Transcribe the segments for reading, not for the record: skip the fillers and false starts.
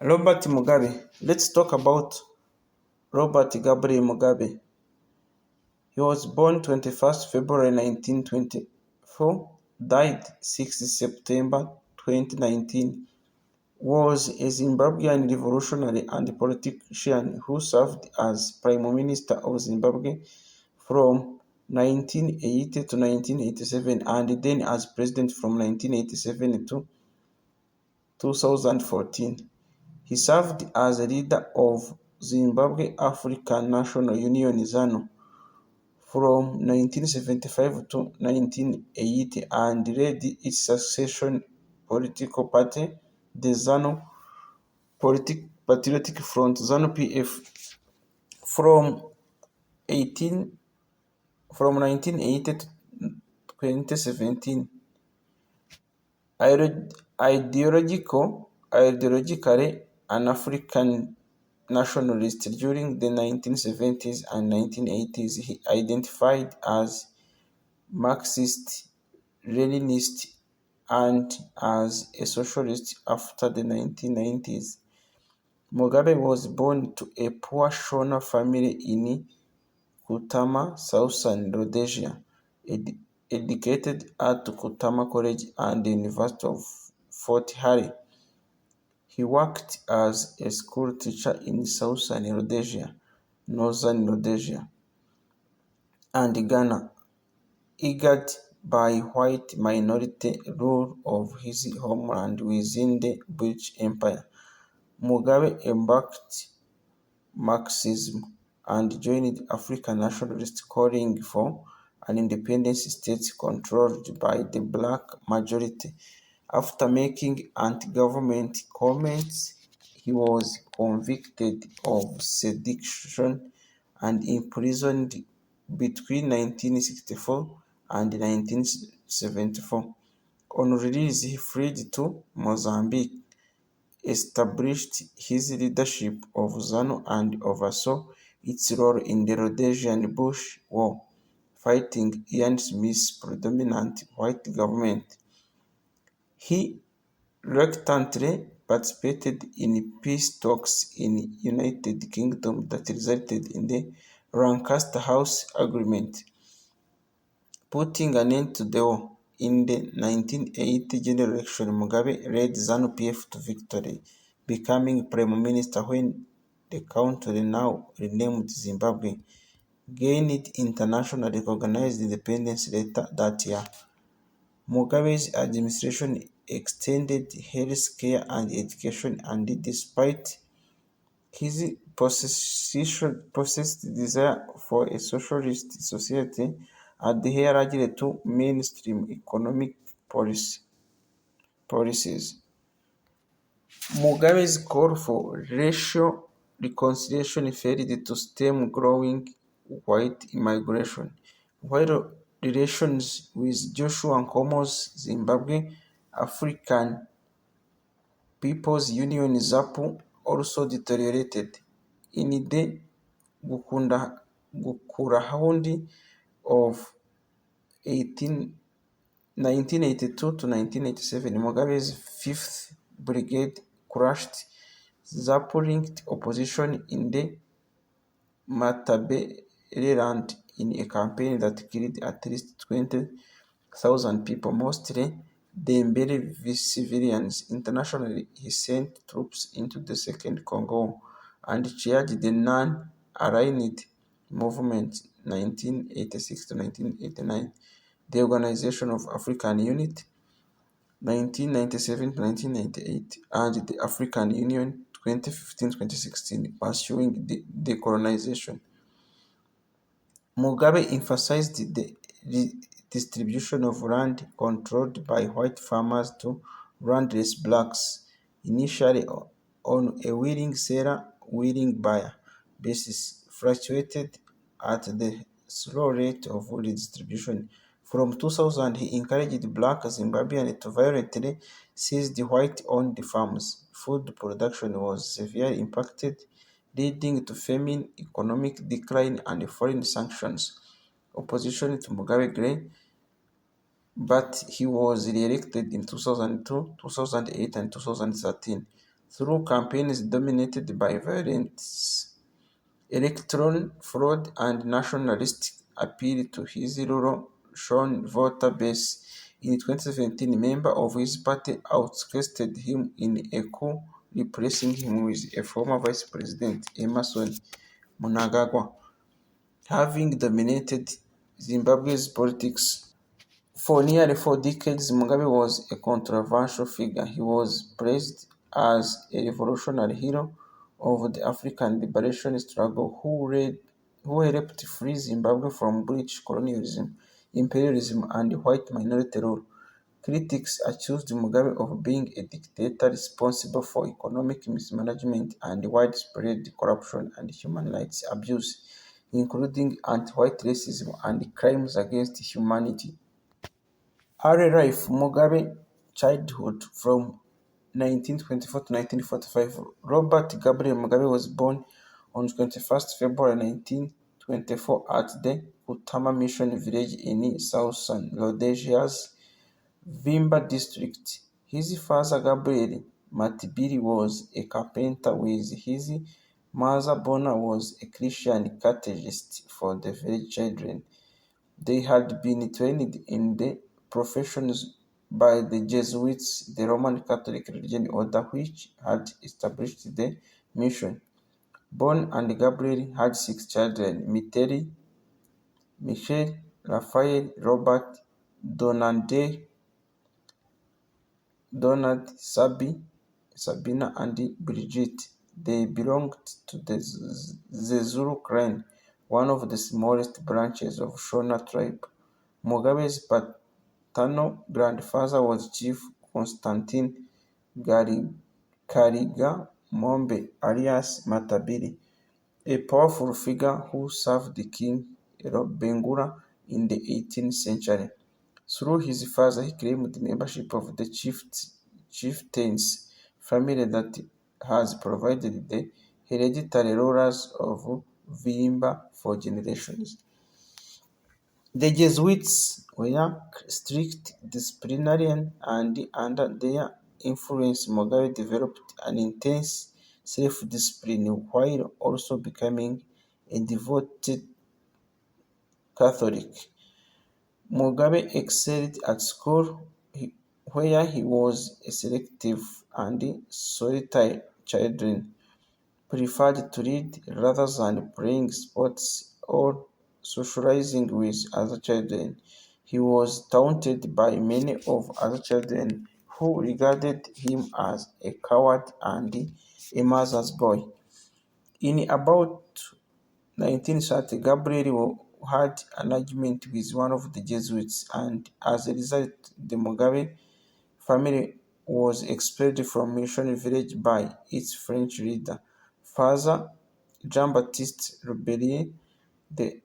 Robert Mugabe. Let's talk about Robert Gabriel Mugabe. He was born 21st February 1924, died 6 September 2019, was a Zimbabwean revolutionary and politician who served as Prime Minister of Zimbabwe from 1980 to 1987 and then as President from 1987 to 2014. He served as a leader of Zimbabwe African National Union (ZANU) from 1975 to 1980 and led its succession political party, the Patriotic Front (ZANU-PF), from 1980 to 2017. Ideologically an African nationalist during the 1970s and 1980s, he identified as Marxist, Leninist, and as a socialist after the 1990s. Mugabe was born to a poor Shona family in Kutama, Southern Rhodesia, educated at Kutama College and the University of Fort Hare. He worked as a schoolteacher in Southern Rhodesia, Northern Rhodesia, and Ghana, angered by white minority rule of his homeland within the British Empire. Mugabe embraced Marxism and joined African nationalists calling for an independent state controlled by the black majority. After making anti-government comments, he was convicted of sedition and imprisoned between 1964 and 1974. On release, he fled to Mozambique, established his leadership of ZANU and oversaw its role in the Rhodesian Bush War, fighting Ian Smith's predominant white government. He reluctantly participated in peace talks in United Kingdom that resulted in the Lancaster House Agreement, putting an end to the war. In the 1980 general election, Mugabe led ZANU-PF to victory, becoming Prime Minister when the country, now renamed Zimbabwe, gained internationally recognized independence later that year. Mugabe's administration extended health care and education, and despite his persistent desire for a socialist society, adhered largely to mainstream economic policies. Mugabe's call for racial reconciliation failed to stem growing white immigration, while relations with Joshua Nkomo's Zimbabwe African People's Union (ZAPU) also deteriorated. In the Gukurahundi of 1982 to 1987, Mugabe's 5th Brigade crushed ZAPU-linked opposition in the Matabeleland in a campaign that killed at least 20,000 people, mostly Dembele civilians. Internationally, he sent troops into the Second Congo War and chaired the Non-Aligned Movement 1986 to 1989, the Organization of African Unity 1997 to 1998, and the African Union 2015-2016, pursuing decolonization. Mugabe emphasized the redistribution of land controlled by white farmers to landless blacks, initially on a willing seller, willing buyer basis, fluctuated at the slow rate of redistribution. From 2000, he encouraged black Zimbabweans to violently seize the white-owned farms. Food production was severely impacted, leading to famine, economic decline, and foreign sanctions. Opposition to Mugabe grew, but he was re-elected in 2002, 2008, and 2013. through campaigns dominated by violence, electoral fraud, and nationalist appeal to his rural Shona voter base. In 2017, members of his party ousted him in a coup, replacing him with a former vice president, Emerson Mnangagwa. Having dominated Zimbabwe's politics for nearly 4 decades, Mugabe was a controversial figure. He was praised as a revolutionary hero of the African liberation struggle who helped free Zimbabwe from British colonialism, imperialism, and white minority rule. Critics accused Mugabe of being a dictator responsible for economic mismanagement and widespread corruption and human rights abuse, including anti-white racism and crimes against humanity. Early life: Mugabe childhood from 1924 to 1945. Robert Gabriel Mugabe was born on 21st February 1924 at the Kutama Mission village in Southern Rhodesia's Vimba district. His father, Gabriel Matibiri, was a carpenter, with his mother, Bona, was a Christian catechist for the village children. They had been trained in the professions by the Jesuits, the Roman Catholic religion order which had established the mission. Bon and Gabriel had 6 children: Miteri, Michel, Raphael, Robert, Donald, Sabina, and Brigitte. They belonged to the Zulu clan, one of the smallest branches of Shona tribe. Mugabe's paternal grandfather was Chief Constantine Kariga Mombe alias Matabili, a powerful figure who served King Bengula in the 18th century. Through his father, he claimed membership of the chieftains family that has provided the hereditary rulers of Vimba for generations. The Jesuits were strict disciplinarians, and under their influence Mugabe developed an intense self-discipline while also becoming a devoted Catholic. Mugabe excelled at school, where he was a selective and solitary child, preferred to read rather than playing sports or socializing with other children. He was taunted by many of other children who regarded him as a coward and a mother's boy. In about 1930, Gabriel had an argument with one of the Jesuits, and as a result, the Mugabe family was expelled from Mission Village by its French leader, Father Jean-Baptiste Robert. The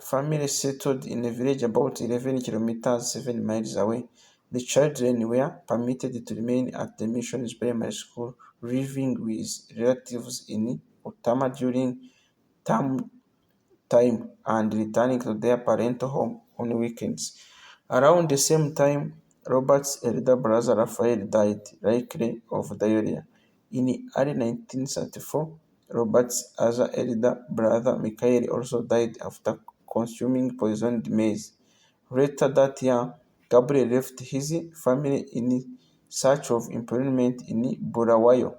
family settled in a village about 11 kilometers (7 miles) away. The children were permitted to remain at the mission's primary school, living with relatives in Kutama during term time and returning to their parental home on weekends. Around the same time, Robert's elder brother Raphael died, likely of diarrhea. In early 1934, Robert's other elder brother Michael also died after consuming poisoned maize. Later that year, Gabriel left his family in search of employment in Bulawayo.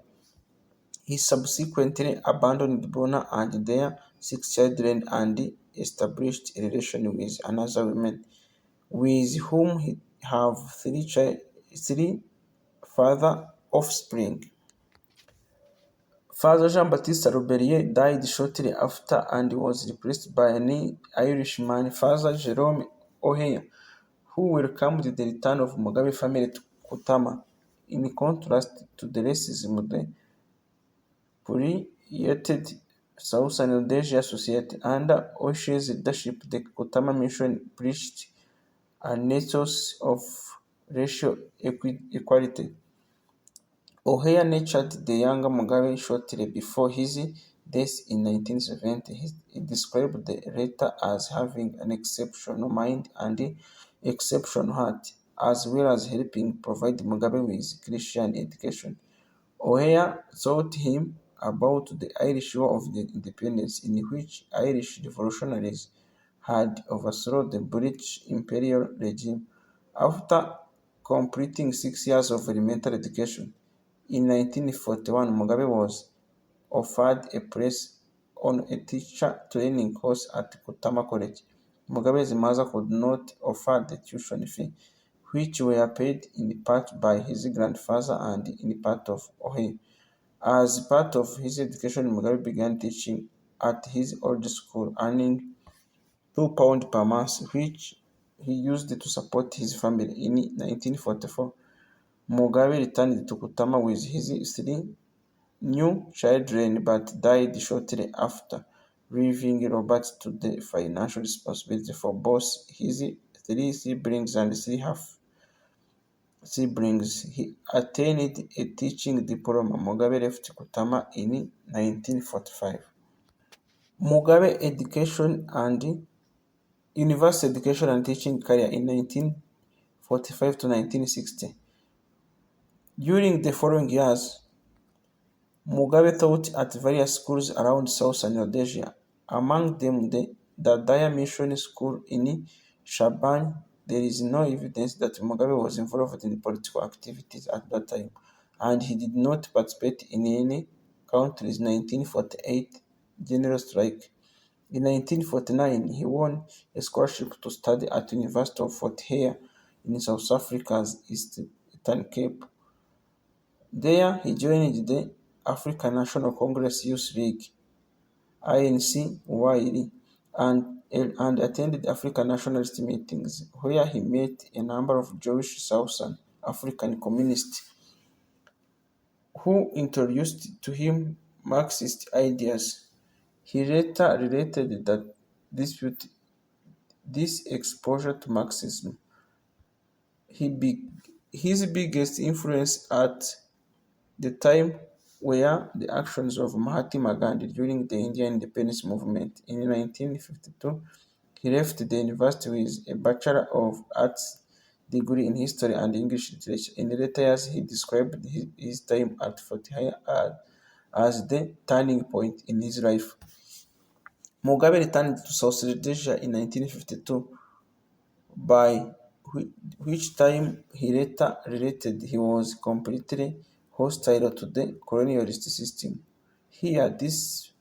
He subsequently abandoned Bona and their 6 children and established a relation with another woman, with whom he have three further offspring. Father Jean-Baptiste Robert died shortly after and was replaced by an Irishman, Father Jerome O'Hare, who welcomed the return of Mugabe family to Kutama. In contrast to the racism, the created Southern Rhodesia society. Under O'Shea's leadership, the Kutama Mission preached an ethos of racial equality. O'Hare nurtured the younger Mugabe shortly before his death in 1970. He described the latter as having an exceptional mind and exceptional heart, as well as helping provide Mugabe with Christian education. O'Hare taught him about the Irish War of the Independence, in which Irish revolutionaries had overthrown the British imperial regime. After completing 6 years of elementary education, in 1941, Mugabe was offered a place on a teacher training course at Kutama College. Mugabe's mother could not offer the tuition fee, which were paid in part by his grandfather and in part of O'Hare. As part of his education, Mugabe began teaching at his old school, earning £2 per month, which he used to support his family. In 1944, Mugabe returned to Kutama with his three new children but died shortly after, leaving Robert to the financial responsibility for both his three siblings and three half siblings. He attained a teaching diploma. Mugabe left Kutama in 1945. Mugabe education and university education and teaching career in 1945 to 1960. During the following years, Mugabe taught at various schools around Southern Rhodesia, among them the Dadaya Mission School in Shaban. There is no evidence that Mugabe was involved in political activities at that time, and he did not participate in any country's 1948 general strike. In 1949, he won a scholarship to study at University of Fort Hare in South Africa's Eastern Cape. There, he joined the African National Congress Youth League (ANC) and attended African nationalist meetings, where he met a number of Jewish Southern African communists who introduced to him Marxist ideas. He later related that this exposure to Marxism, his biggest influence at the time were the actions of Mahatma Gandhi during the Indian independence movement. In 1952, he left the university with a Bachelor of Arts degree in History and English Literature. In later years, he described his time at Fort Hare as the turning point in his life. Mugabe returned to South Rhodesia in 1952, by which time he later related he was completely hostile to the colonialist system. Here, his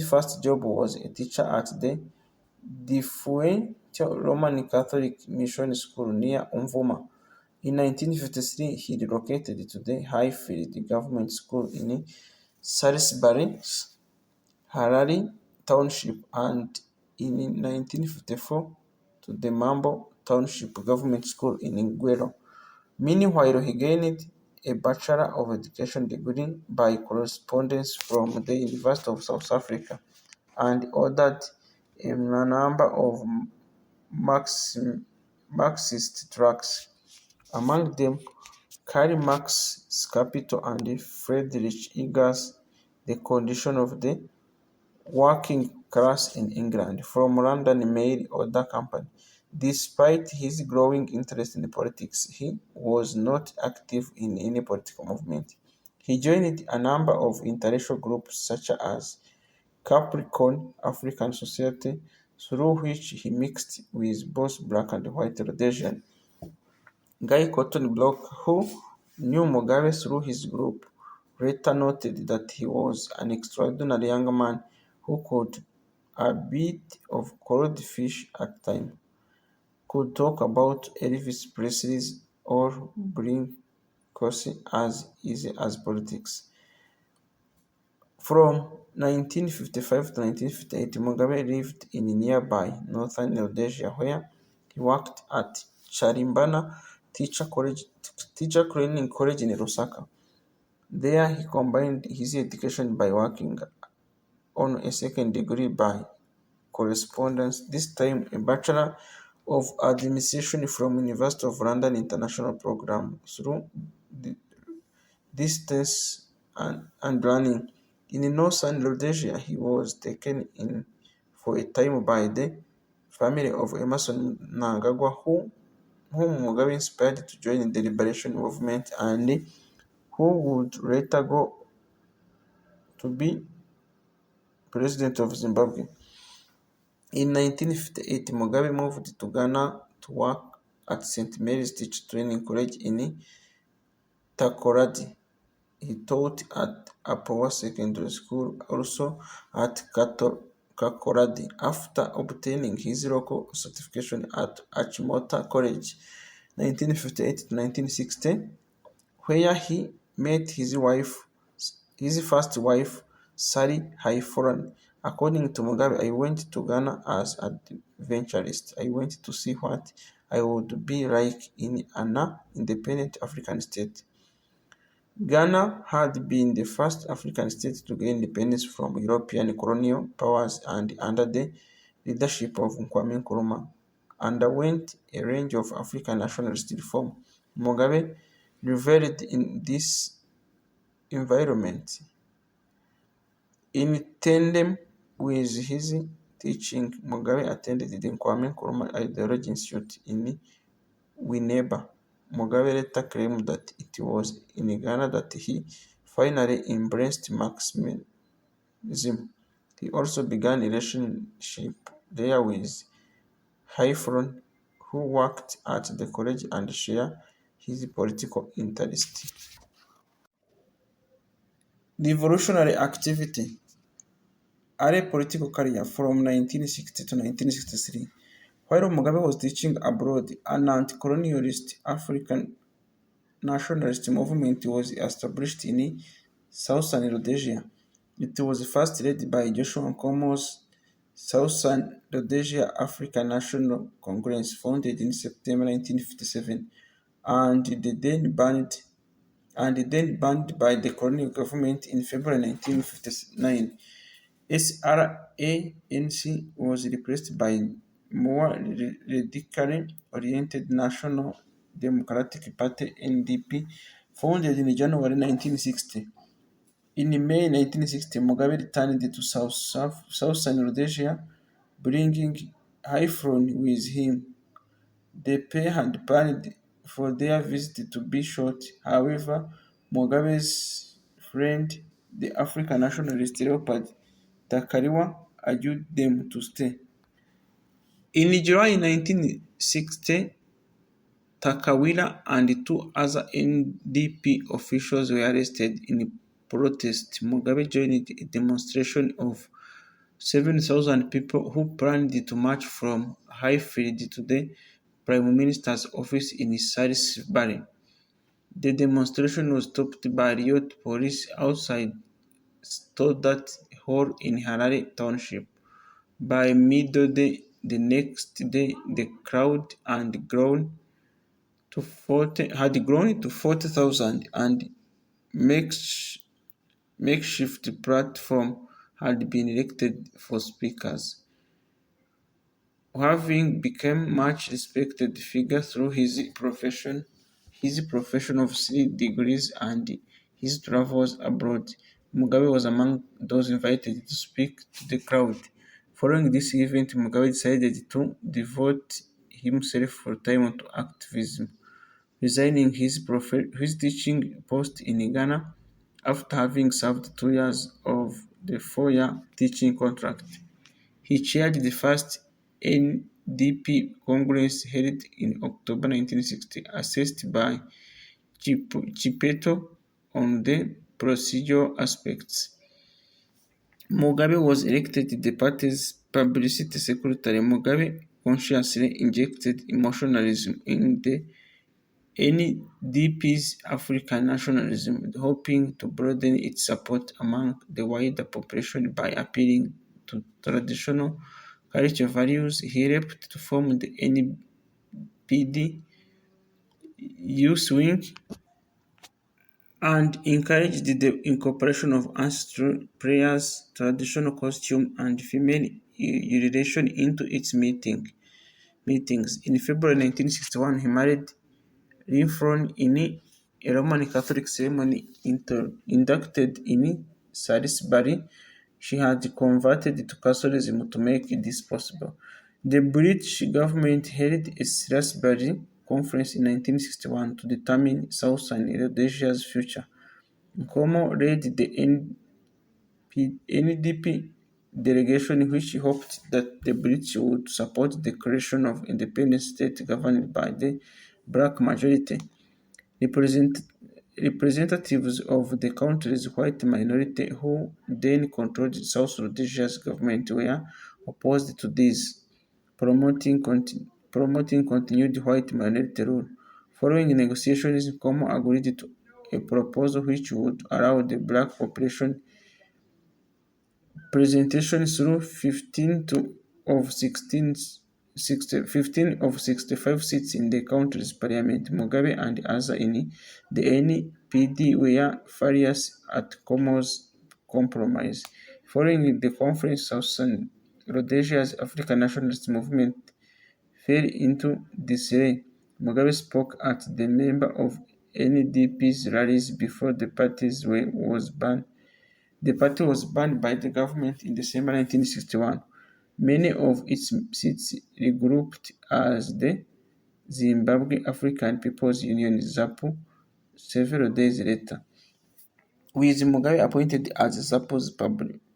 first job was a teacher at the Difuente Roman Catholic Mission School near Umvuma. In 1953, he relocated to the Highfield Government School in Salisbury, Harare Township, and in 1954 to the Mambo Township Government School in Ngwero. Meanwhile, he gained a Bachelor of Education degree by correspondence from the University of South Africa and authored a number of Marxist tracts, among them Karl Marx's Capital and Friedrich Engels' The Condition of the Working Class in England, from London Mail Order Company. Despite his growing interest in politics, he was not active in any political movement. He joined a number of international groups such as Capricorn African Society, through which he mixed with both black and white Rhodesian. Guy Cotton Block, who knew Mugabe through his group, later noted that he was an extraordinary young man who could a bit of cold fish at times, could talk about Elvis Presley's or bring Cossey as easy as politics. From 1955 to 1958, Mugabe lived in nearby northern Rhodesia, where he worked at Charimbana Teacher Training College in Lusaka. There, he combined his education by working on a second degree by correspondence, this time a Bachelor of Administration from University of London International Programme through distance and learning. In northern Rhodesia, he was taken in for a time by the family of Emerson Mnangagwa, whom Mugabe inspired to join the liberation movement and who would later go to be president of Zimbabwe. In 1958, Mugabe moved to Ghana to work at St. Mary's Teacher Training College in Takoradi. He taught at Apowa Secondary School, also at Kakoradi, after obtaining his local certification at Achimota College, 1958 to 1960, where he met his first wife, Sally Haiforan. According to Mugabe, I went to Ghana as an adventurist. I went to see what I would be like in an independent African state. Ghana had been the first African state to gain independence from European colonial powers and, under the leadership of Kwame Nkrumah, underwent a range of African nationalist reform. Mugabe reveled in this environment. In tandem with his teaching, Mugabe attended the Kwame Nkrumah Ideology Institute in Winneba. Mugabe later claimed that it was in Ghana that he finally embraced Marxism. He also began a relationship there with Haiforan, who worked at the college and shared his political interests. Revolutionary activity. Early political career from 1960 to 1963. While Mugabe was teaching abroad, an anti-colonialist African nationalist movement was established in Southern Rhodesia. It was first led by Joshua Nkomo's Southern Rhodesia African National Congress, founded in September 1957, and then banned by the colonial government in February 1959. SRANC was replaced by more radically oriented National Democratic Party (NDP), founded in January 1960. In May 1960, Mugabe returned to Southern Rhodesia, bringing Haiforan with him. The pair had planned for their visit to be short. However, Mugabe's friend, the African nationalist Leopard Takariwa, urged them to stay. In July 1960, Takawila and two other NDP officials were arrested in protest. Mugabe joined a demonstration of 7,000 people who planned to march from Highfield to the Prime Minister's office in Salisbury. The demonstration was stopped by riot police outside Stoddart Hall in Harare Township. By midday the next day, the crowd had grown to 40,000, and makeshift platform had been erected for speakers. Having become much respected figure through his profession of 3 degrees and his travels abroad, Mugabe was among those invited to speak to the crowd. Following this event, Mugabe decided to devote himself full time to activism, resigning his teaching post in Ghana after having served 2 years of the 4-year teaching contract. He chaired the first NDP Congress held in October 1960, assessed by Chipeto on the procedural aspects. Mugabe was elected the party's publicity secretary. Mugabe consciously injected emotionalism in the NDP's African nationalism, hoping to broaden its support among the wider population by appealing to traditional cultural values. He helped to form the NPD youth wing and encouraged the incorporation of ancestral prayers, traditional costume, and female urination into its meetings. In February 1961, he married Linfron in a Roman Catholic ceremony inducted in Salisbury. She had converted to Catholicism to make this possible. The British government held a Salisbury conference in 1961 to determine Southern Rhodesia's future. Nkomo led the NDP delegation, which hoped that the British would support the creation of independent state governed by the black majority. Represent- Representatives of the country's white minority, who then controlled South Rhodesia's government, were opposed to this, promoting continued white minority rule. Following negotiations, Nkomo agreed to a proposal which would allow the black population presentation through 15 of 65 seats in the country's parliament. Mugabe and others in the NPD were furious at Nkomo's compromise. Following the conference, Southern Rhodesia's African nationalist movement fell into disarray. Mugabe spoke at the member of NDP's rallies before the party was banned by the government in December 1961. Many of its seats regrouped as the Zimbabwe African People's Union (ZAPU) several days later, with Mugabe appointed as ZAPU's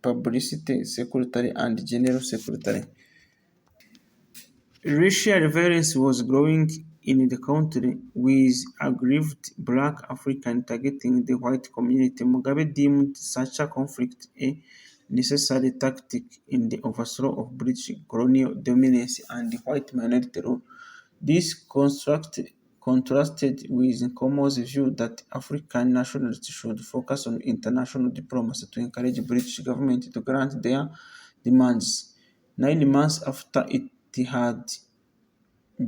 publicity secretary and general secretary. Racial violence was growing in the country, with aggrieved black Africans targeting the white community. Mugabe deemed such a conflict a necessary tactic in the overthrow of British colonial dominance and white minority rule. This contrasted with Nkomo's view that African nationalists should focus on international diplomacy to encourage British government to grant their demands. 9 months after it had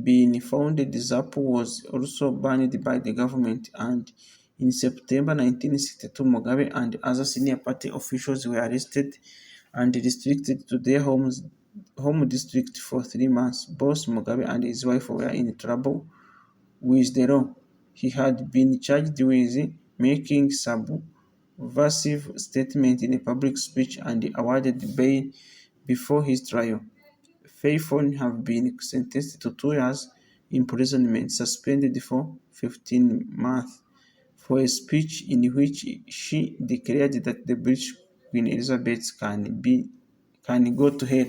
been founded, ZAPU was also banned by the government, and in September 1962, Mugabe and other senior party officials were arrested and restricted to their home district for 3 months. Both Mugabe and his wife were in trouble with the law. He had been charged with making subversive statements in a public speech and awarded bail before his trial. Faithful have been sentenced to 2 years imprisonment, suspended for 15 months, for a speech in which she declared that the British Queen Elizabeth can go to hell.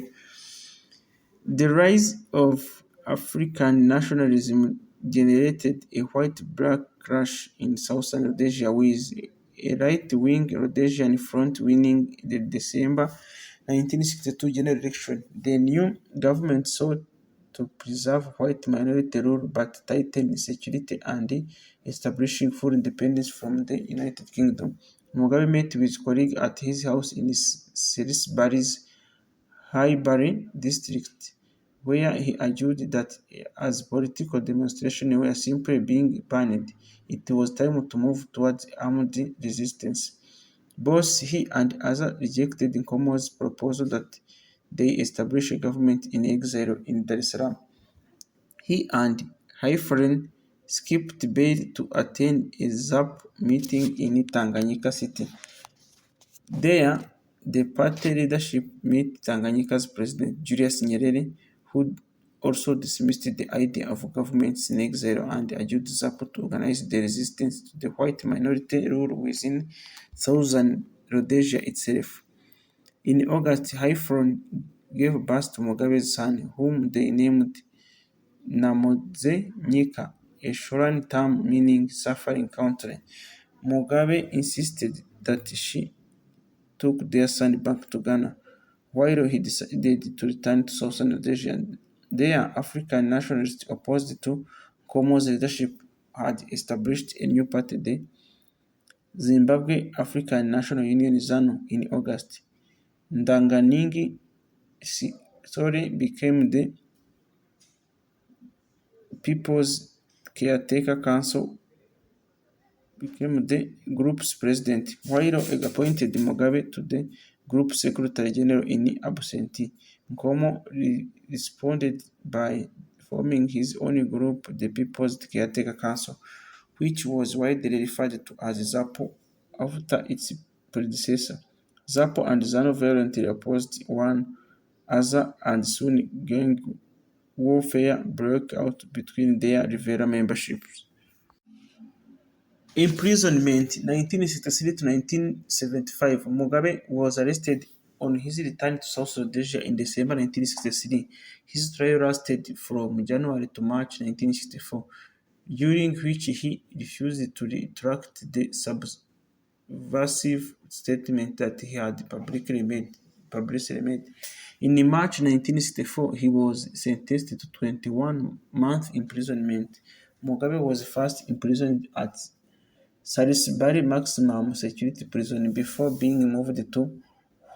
The rise of African nationalism generated a white backlash in Southern Rhodesia, with a right-wing Rhodesian Front winning the December 1962 general election. The new government sought to preserve white minority rule but tighten security and establishing full independence from the United Kingdom. Mugabe met with colleagues at his house in Salisbury's Highbury district, where he argued that as political demonstrations were simply being banned, it was time to move towards armed resistance. Both he and others rejected Nkomo's proposal that they establish a government in exile in Dar es Salaam. He and Haifren skipped bail to attend a ZAP meeting in Tanganyika City. There, the party leadership met Tanganyika's President Julius Nyerere, who also dismissed the idea of governments in exile and urged ZAPU to organize the resistance to the white minority rule within Southern Rhodesia itself. In August, Haifron gave birth to Mugabe's son, whom they named Namodze Nyika, a Shoran term meaning suffering country. Mugabe insisted that she took their son back to Ghana, while he decided to return to Southern Rhodesia. There, African nationalists opposed to Nkomo's leadership had established a new party, the Zimbabwe African National Union (ZANU), in August. Ndanganingi Sori People's Caretaker Council became the group's president, while appointed Mugabe to the group secretary general in absentee. Nkomo responded by forming his own group, the People's Caretaker Council, which was widely referred to as ZAPU after its predecessor. ZAPU and ZANU violently opposed one another, and soon gang warfare broke out between their rival memberships. Imprisonment 1963 to 1975. Mugabe was arrested on his return to South Rhodesia in December 1963. His trial lasted from January to March 1964, during which he refused to retract the subversive statement that he had publicly made. In March 1964, he was sentenced to 21-month imprisonment. Mugabe was first imprisoned at Salisbury Maximum Security Prison before being moved to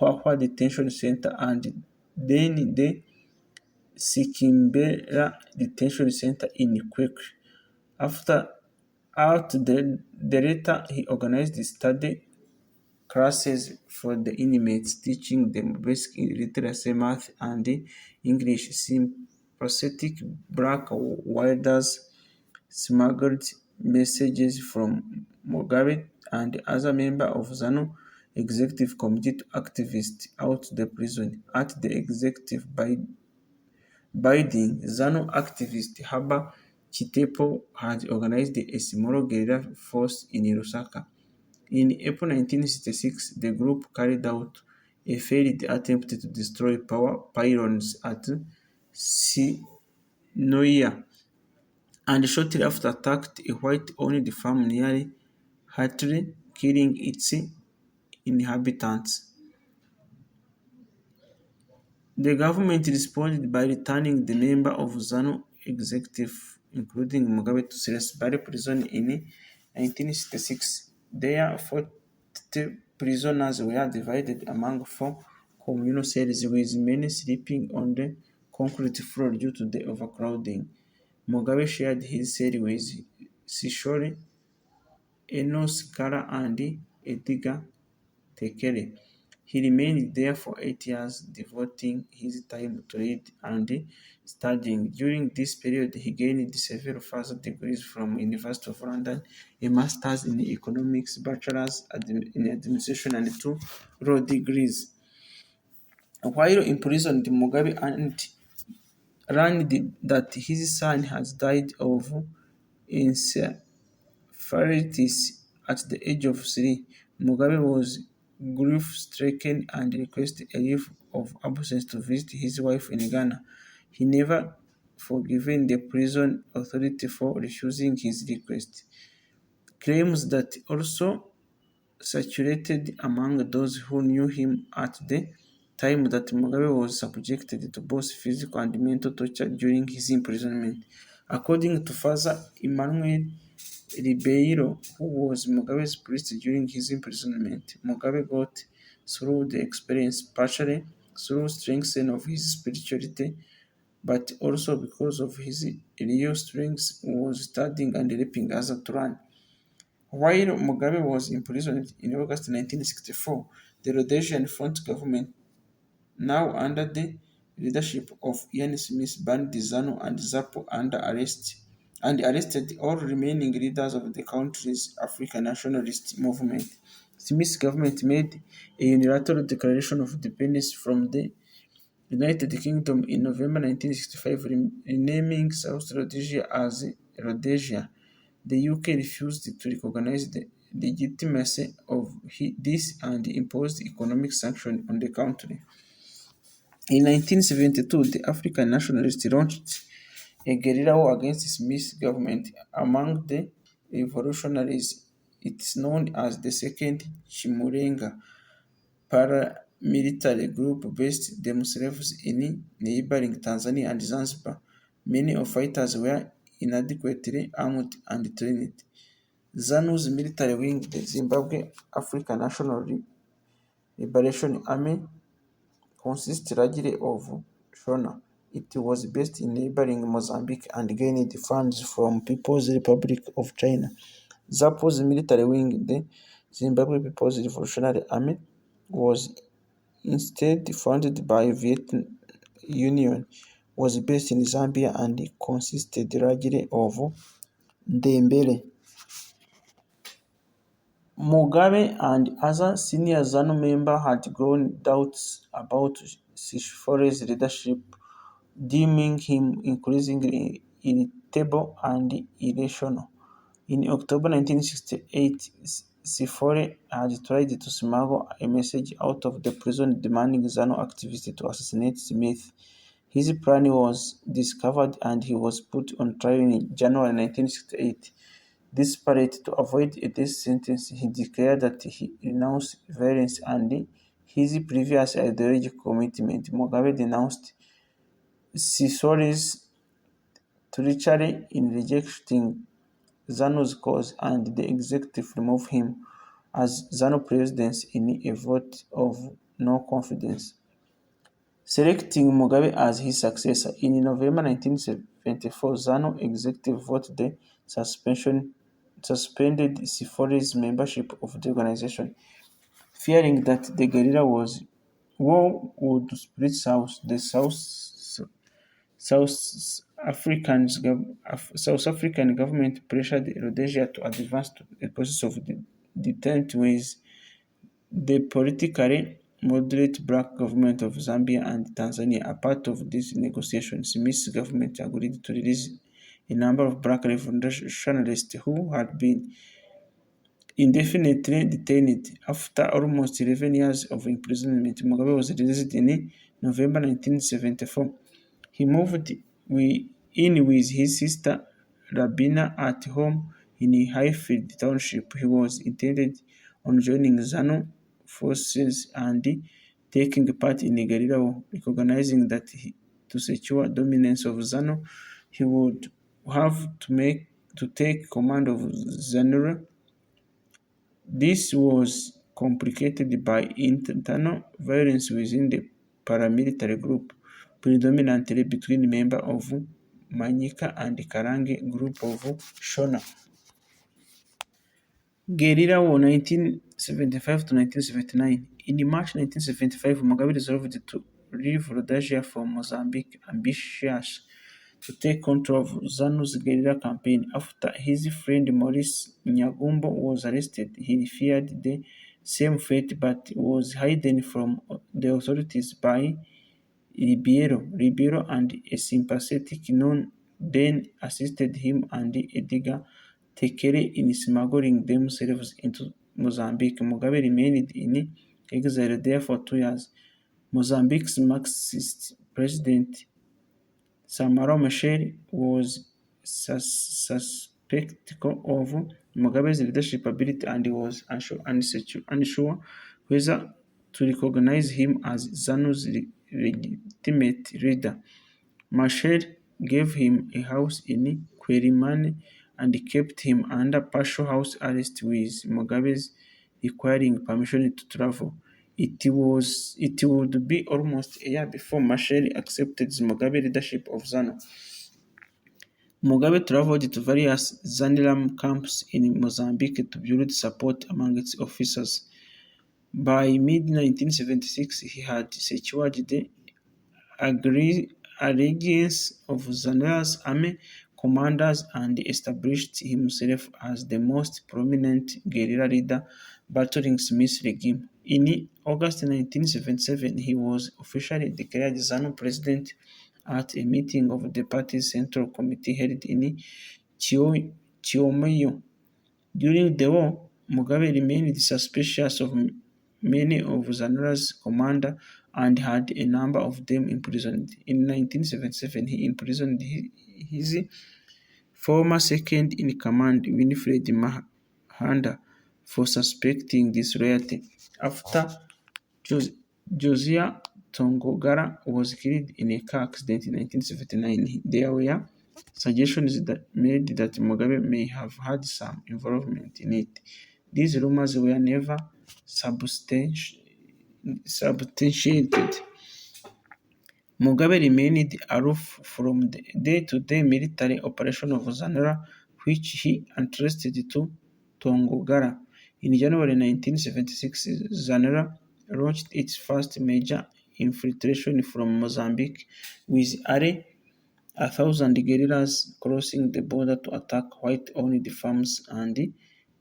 Hwahwa Detention Center and then the Sikimbera Detention Center in Kwekwe. After out the later, he organized study classes for the inmates, teaching them basic literacy, math, and English. Sympathetic black wilders smuggled messages from Mugabe and other members of ZANU executive committee to activists out the prison. At the executive building, ZANU activist Haba Chitepo had organized a small guerrilla force in Lusaka. In April 1966, the group carried out a failed attempt to destroy power pylons at Sinoia and shortly after attacked a white-owned farm near Hatley, killing its inhabitants. The government responded by returning the members of ZANU executive, including Mugabe, to Salisbury prison in 1966. There, 40 prisoners were divided among four communal cells, with many sleeping on the concrete floor due to the overcrowding. Mugabe shared his cell with Sishori, Enos Kara, and Edgar Tekele. He remained there for 8 years, devoting his time to read and studying. During this period, he gained several further degrees from University of London, a master's in economics, bachelor's in administration, and two law degrees. While imprisoned, Mugabe learned that his son has died of encephalitis at the age of 3. Mugabe was grief-stricken and requested a leave of absence to visit his wife in Ghana. He never forgiven the prison authority for refusing his request. Claims that also circulated among those who knew him at the time that Mugabe was subjected to both physical and mental torture during his imprisonment. According to Father Emmanuel Ribeiro, who was Mugabe's priest during his imprisonment, Mugabe got through the experience partially through strengthening of his spirituality, but also because of his real strength was studying and helping others to learn. While Mugabe was imprisoned in August 1964, the Rhodesian Front government, now under the leadership of Ian Smith, banned ZANU and ZAPO under arrest and arrested all remaining leaders of the country's African nationalist movement. Smith's government made a unilateral declaration of independence from the United Kingdom in November 1965, renaming South Rhodesia as Rhodesia. The UK refused to recognize the legitimacy of this and imposed economic sanctions on the country. In 1972, the African nationalists launched a guerrilla war against Smith's government. Among the revolutionaries, it is known as the Second Chimurenga paramilitary group based themselves in neighboring Tanzania and Zanzibar. Many of fighters were inadequately armed and trained. ZANU's military wing, the Zimbabwe African National Liberation Army, consists largely of Shona. It was based in neighboring Mozambique and gained funds from People's Republic of China. ZAPO's military wing, the Zimbabwe People's Revolutionary Army, was instead funded by Vietnam Union, was based in Zambia and consisted largely of Ndembele. Mugabe and other senior ZANU members had grown doubts about Sishifore's leadership, deeming him increasingly irritable and irrational. In October 1968, Sifore had tried to smuggle a message out of the prison demanding ZANU activists to assassinate Smith. His plan was discovered and he was put on trial in January 1968. Desperate to avoid a death sentence, he declared that he renounced violence and his previous ideological commitment. Mugabe denounced Sisore's treachery in rejecting ZANU's cause, and the executive removed him as ZANU president in a vote of no confidence, selecting Mugabe as his successor. In November 1974, ZANU executive voted the suspended Sifore's membership of the organization, fearing that the guerrilla war would spread south. The South African government pressured Rhodesia to advance to a process of detent with the politically moderate black government of Zambia and Tanzania. A part of these negotiations, Smith's government agreed to release a number of black revolutionaries who had been indefinitely detained. After almost 11 years of imprisonment, Mugabe was released in November 1974. He moved in with his sister Rabina at home in Highfield Township. He was intended on joining ZANU forces and taking part in a guerrilla war, recognizing that to secure dominance of ZANU, he would have to take command of ZANU. This was complicated by internal violence within the paramilitary group, predominantly between members of Manyika and Karange group of Shona. Guerrilla War 1975 to 1979. In March 1975, Mugabe resolved to leave Rhodesia for Mozambique, ambitious to take control of ZANU's guerrilla campaign. After his friend Maurice Nyagumbo was arrested, he feared the same fate but was hidden from the authorities by Ribeiro and a sympathetic non then assisted him and Edgar Tekere in smuggling themselves into Mozambique. Mugabe remained in exile there for 2 years. Mozambique's Marxist president Samara Machel was suspectful of Mugabe's leadership ability and was unsure whether to recognize him as ZANU's legitimate leader. Machel gave him a house in Quelimane and kept him under partial house arrest with Mugabe's requiring permission to travel. It would be almost a year before Machel accepted Mugabe's leadership of ZANU. Mugabe traveled to various ZANILAM camps in Mozambique to build support among its officers. By mid-1976, he had secured the allegiance of ZANU's army commanders and established himself as the most prominent guerrilla leader battling Smith's regime. In August 1977, he was officially declared ZANU president at a meeting of the party's Central Committee held in Chiomeyo. During the war, Mugabe remained suspicious of many of ZANU's commanders and had a number of them imprisoned. In 1977, he imprisoned his former second-in-command, Winfred Mahanda, for suspecting disloyalty. After Josiah Tongogara was killed in a car accident in 1979, there were suggestions made that Mugabe may have had some involvement in it. These rumors were never substantiated. Mugabe remained aloof from the day-to-day military operation of ZANU, which he entrusted to Tongogara. In January 1976, ZANU launched its first major infiltration from Mozambique, with 1,000 guerrillas crossing the border to attack white-owned farms and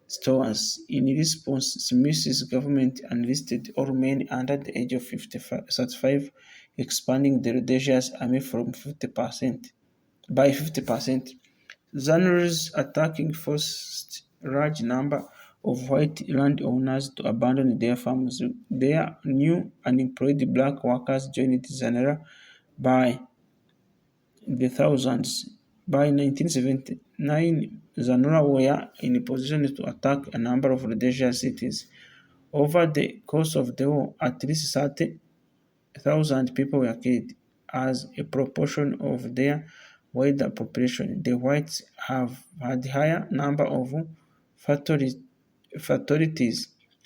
stores. In response, Smith's government enlisted all men under the age of 35, expanding the Rhodesia's army from 50% by 50%. ZANU's attacking forced a large number of white landowners to abandon their farms. Their new unemployed black workers joined ZANU by the thousands. By 1979, ZANU were in a position to attack a number of Rhodesian cities. Over the course of the war, at least 30,000 people were killed. As a proportion of their wider population, the whites have had higher number of fatalities,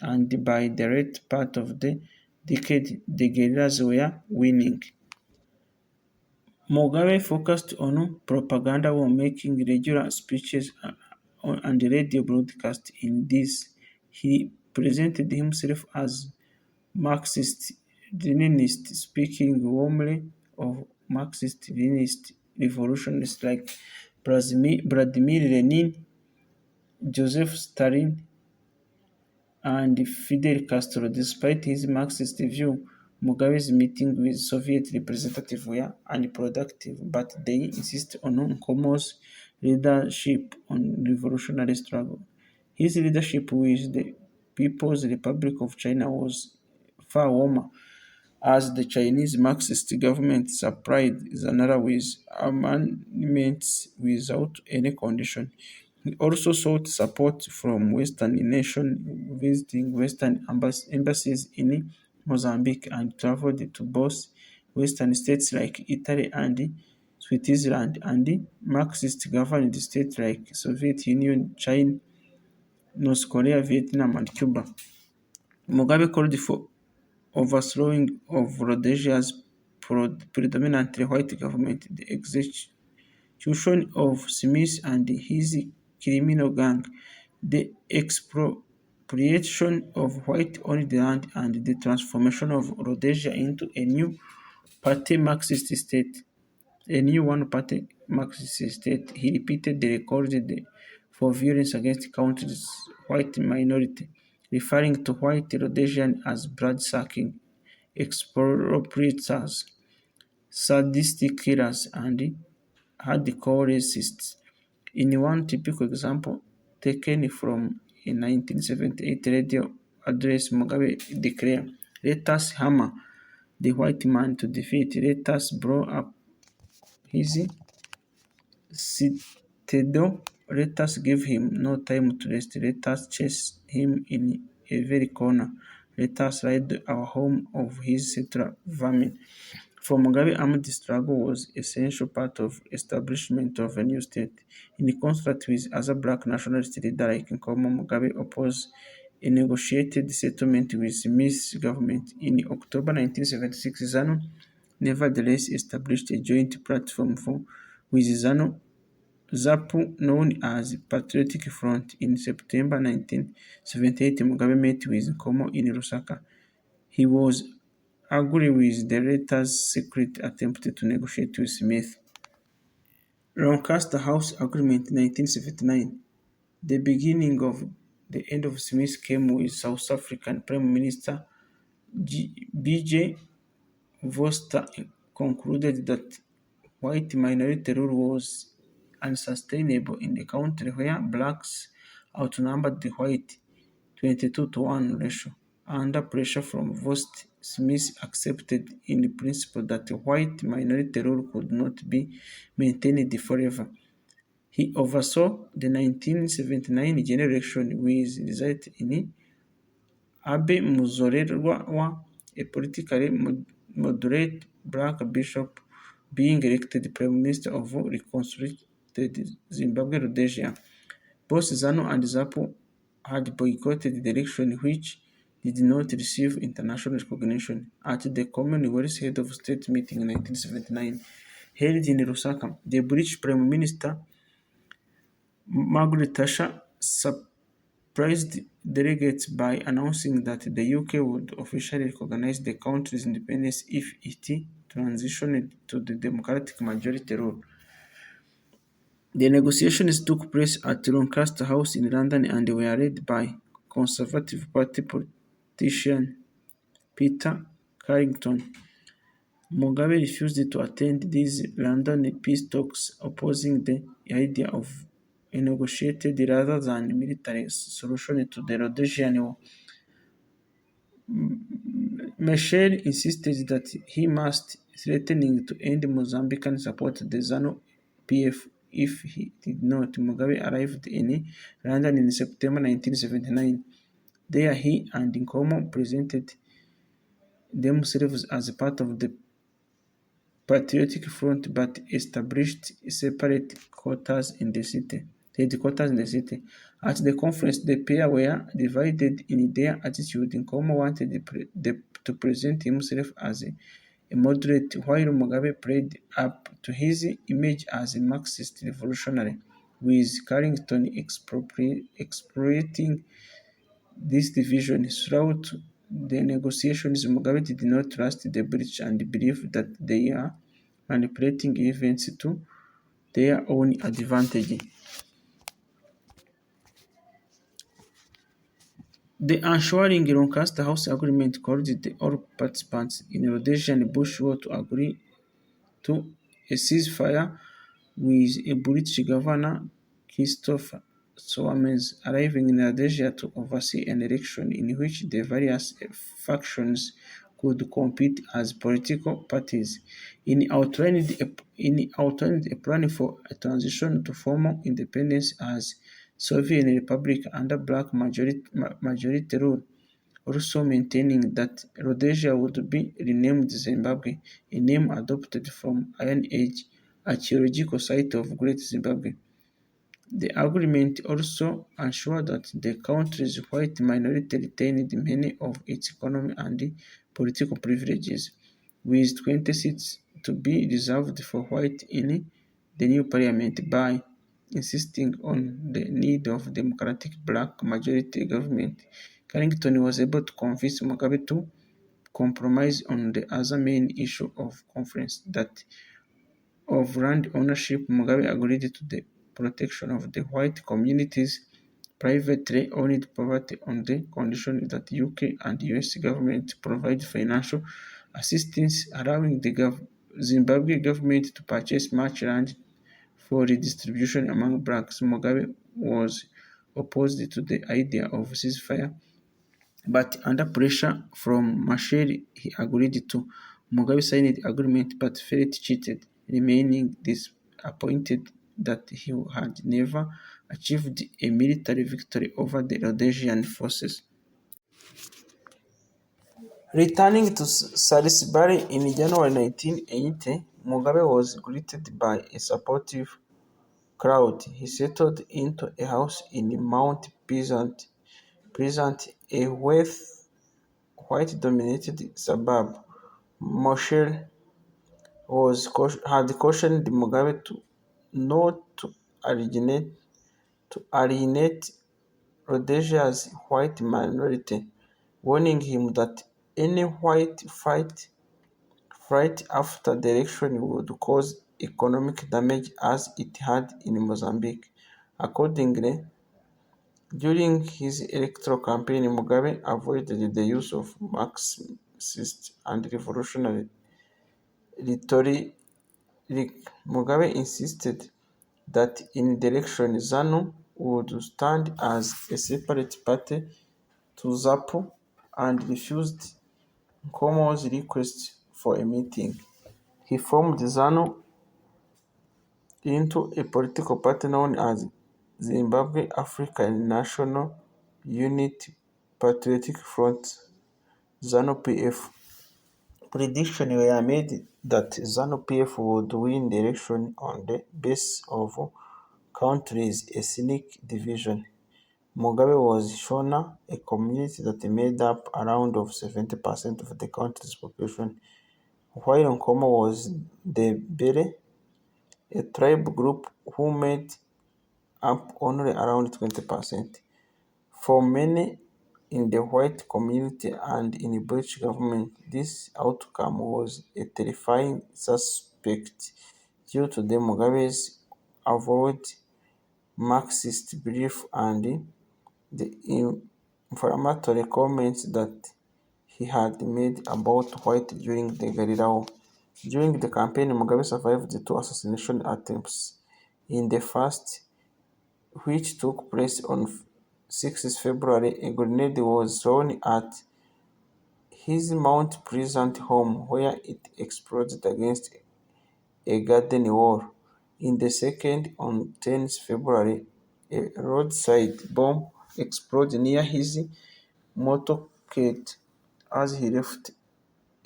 and by the late part of the decade, the guerrillas were winning. Mugabe focused on propaganda while making regular speeches and radio broadcasts. In this, he presented himself as Marxist Leninist, speaking warmly of Marxist Leninist revolutionaries like Vladimir Lenin, Joseph Stalin, and Fidel Castro. Despite his Marxist view, Mugabe's meetings with Soviet representatives were unproductive, but they insist on Nkrumah's leadership on revolutionary struggle. His leadership with the People's Republic of China was far warmer, as the Chinese Marxist government supplied Zanara with armaments without any condition. He also sought support from Western nations, visiting Western embassies in Mozambique, and traveled to both Western states like Italy and Switzerland, and Marxist-governed states like Soviet Union, China, North Korea, Vietnam, and Cuba. Mugabe called for overthrowing of Rhodesia's predominantly white government, the execution of Smith and his criminal gang, the expropriation of white-owned land, and the transformation of Rhodesia into a new party Marxist state. A new one-party Marxist state. He repeatedly recorded for violence against country's white minority, referring to white Rhodesians as blood-sucking expropriators, sadistic killers, and hardcore racists. In one typical example taken from a 1978 radio address, Mugabe declared, "Let us hammer the white man to defeat. Let us blow up his citadel. Let us give him no time to rest. Let us chase him in a very corner. Let us ride our home of his settler vermin." For Mugabe, armed struggle was an essential part of establishment of a new state. In contrast with other black nationalist leaders like Nkrumah, Mugabe opposed a negotiated settlement with Smith's government. In October 1976, ZANU nevertheless established a joint platform with ZAPU known as Patriotic Front. In September 1978, Mugabe met with Nkrumah in Lusaka. He was angry with the latter's secret attempt to negotiate with Smith. Lancaster House Agreement 1979. The beginning of the end of Smith came with South African Prime Minister B.J. Vorster concluded that white minority rule was unsustainable in a country where blacks outnumbered the white 22-to-1 ratio. Under pressure from Vorster, Smith accepted in principle that white minority rule could not be maintained forever. He oversaw the 1979 general election with result in Abe Muzorerwa, a politically moderate black bishop, being elected Prime Minister of reconstructed Zimbabwe Rhodesia. Both ZANU and ZAPU had boycotted the election, which did not receive international recognition. At the Commonwealth Head of State meeting in 1979, held in Lusaka, the British Prime Minister Margaret Thatcher surprised delegates by announcing that the UK would officially recognize the country's independence if it transitioned to the democratic majority rule. The negotiations took place at Lancaster House in London and were led by Conservative Party politician Peter Carrington. Mugabe refused to attend these London peace talks, opposing the idea of a negotiated rather than military solution to the Rhodesian War. Machel insisted that he must, threatening to end Mozambican support to the ZANU-PF if he did not. Mugabe arrived in London in September 1979. There he and Nkomo presented themselves as part of the Patriotic Front but established separate headquarters in the city. At the conference, the pair were divided in their attitude. Nkomo wanted to present himself as a moderate, while Mugabe played up to his image as a Marxist revolutionary, with Carrington exploiting this division. Throughout the negotiations, Mugabe did not trust the British and believed that they are manipulating events to their own advantage. The ensuring Lancaster House Agreement called all participants in the Rhodesian Bush War to agree to a ceasefire, with a British governor, Christopher Soames, arriving in Rhodesia to oversee an election in which the various factions could compete as political parties. Outlined a plan for a transition to formal independence as Sovereign Republic under black majority rule, also maintaining that Rhodesia would be renamed Zimbabwe, a name adopted from Iron Age archaeological site of Great Zimbabwe. The agreement also ensured that the country's white minority retained many of its economic and political privileges, with 20 seats to be reserved for white in the new parliament. By insisting on the need of democratic black majority government, Carrington was able to convince Mugabe to compromise on the other main issue of conference, that of land ownership. Mugabe agreed to the protection of the white community's privately owned property on the condition that UK and US government provide financial assistance, allowing the Zimbabwe government to purchase much land for redistribution among blacks. Mugabe was opposed to the idea of ceasefire, but under pressure from Machel, he agreed to. Mugabe signed the agreement but felt cheated, remaining disappointed that he had never achieved a military victory over the Rhodesian forces. Returning to Salisbury in January 1980, Mugabe was greeted by a supportive crowd. He settled into a house in Mount Pleasant, a white-dominated suburb. Machel had cautioned Mugabe not to alienate Rhodesia's white minority, warning him that any white flight after the election would cause economic damage as it had in Mozambique. Accordingly, during his electoral campaign, Mugabe avoided the use of Marxist and revolutionary rhetoric. Mugabe insisted that in the election, ZANU would stand as a separate party to ZAPU, and refused Nkomo's request for a meeting. He formed ZANU into a political party known as Zimbabwe African National Union Patriotic Front (ZANU-PF). Predictions were made that ZANU-PF would win the election on the basis of country's ethnic division. Mugabe was Shona, a community that made up around of 70% of the country's population, while Nkomo was the Bere, a tribe group who made up only around 20%. For many in the white community and in British government, this outcome was a terrifying suspect due to the Mugabe's avowed Marxist belief and the inflammatory comments that he had made about white during the guerrilla war. During the campaign, Mugabe survived two assassination attempts. In the first, which took place on 6 February, a grenade was thrown at his Mount Pleasant home, where it exploded against a garden wall. In the second, on 10 February, a roadside bomb exploded near his motorcade as he left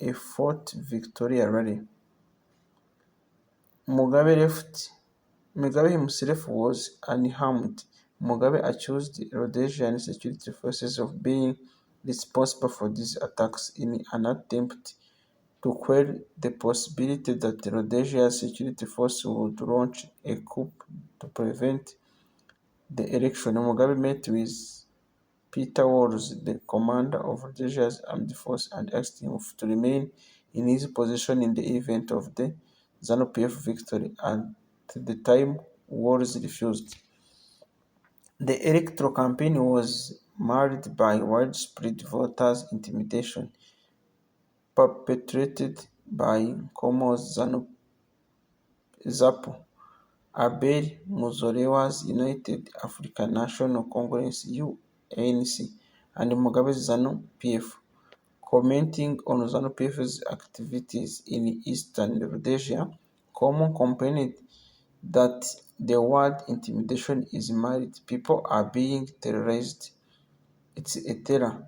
a Fort Victoria rally. Mugabe himself was unharmed. Mugabe accused Rhodesian security forces of being responsible for these attacks in an attempt to quell the possibility that Rhodesia's security forces would launch a coup to prevent the election. Mugabe met with Peter Walls, the commander of Rhodesia's armed force, and asked him to remain in his position in the event of the ZANU-PF victory. At the time, Walls refused. The electoral campaign was marred by widespread voters' intimidation perpetrated by Nkomo's ZAPU, Abel Muzorewa's United African National Congress (UNC), and Mugabe's ZANU-PF. Commenting on ZANU-PF's activities in eastern Rhodesia, Nkomo complained that the word intimidation is married. People are being terrorized. It's a terror.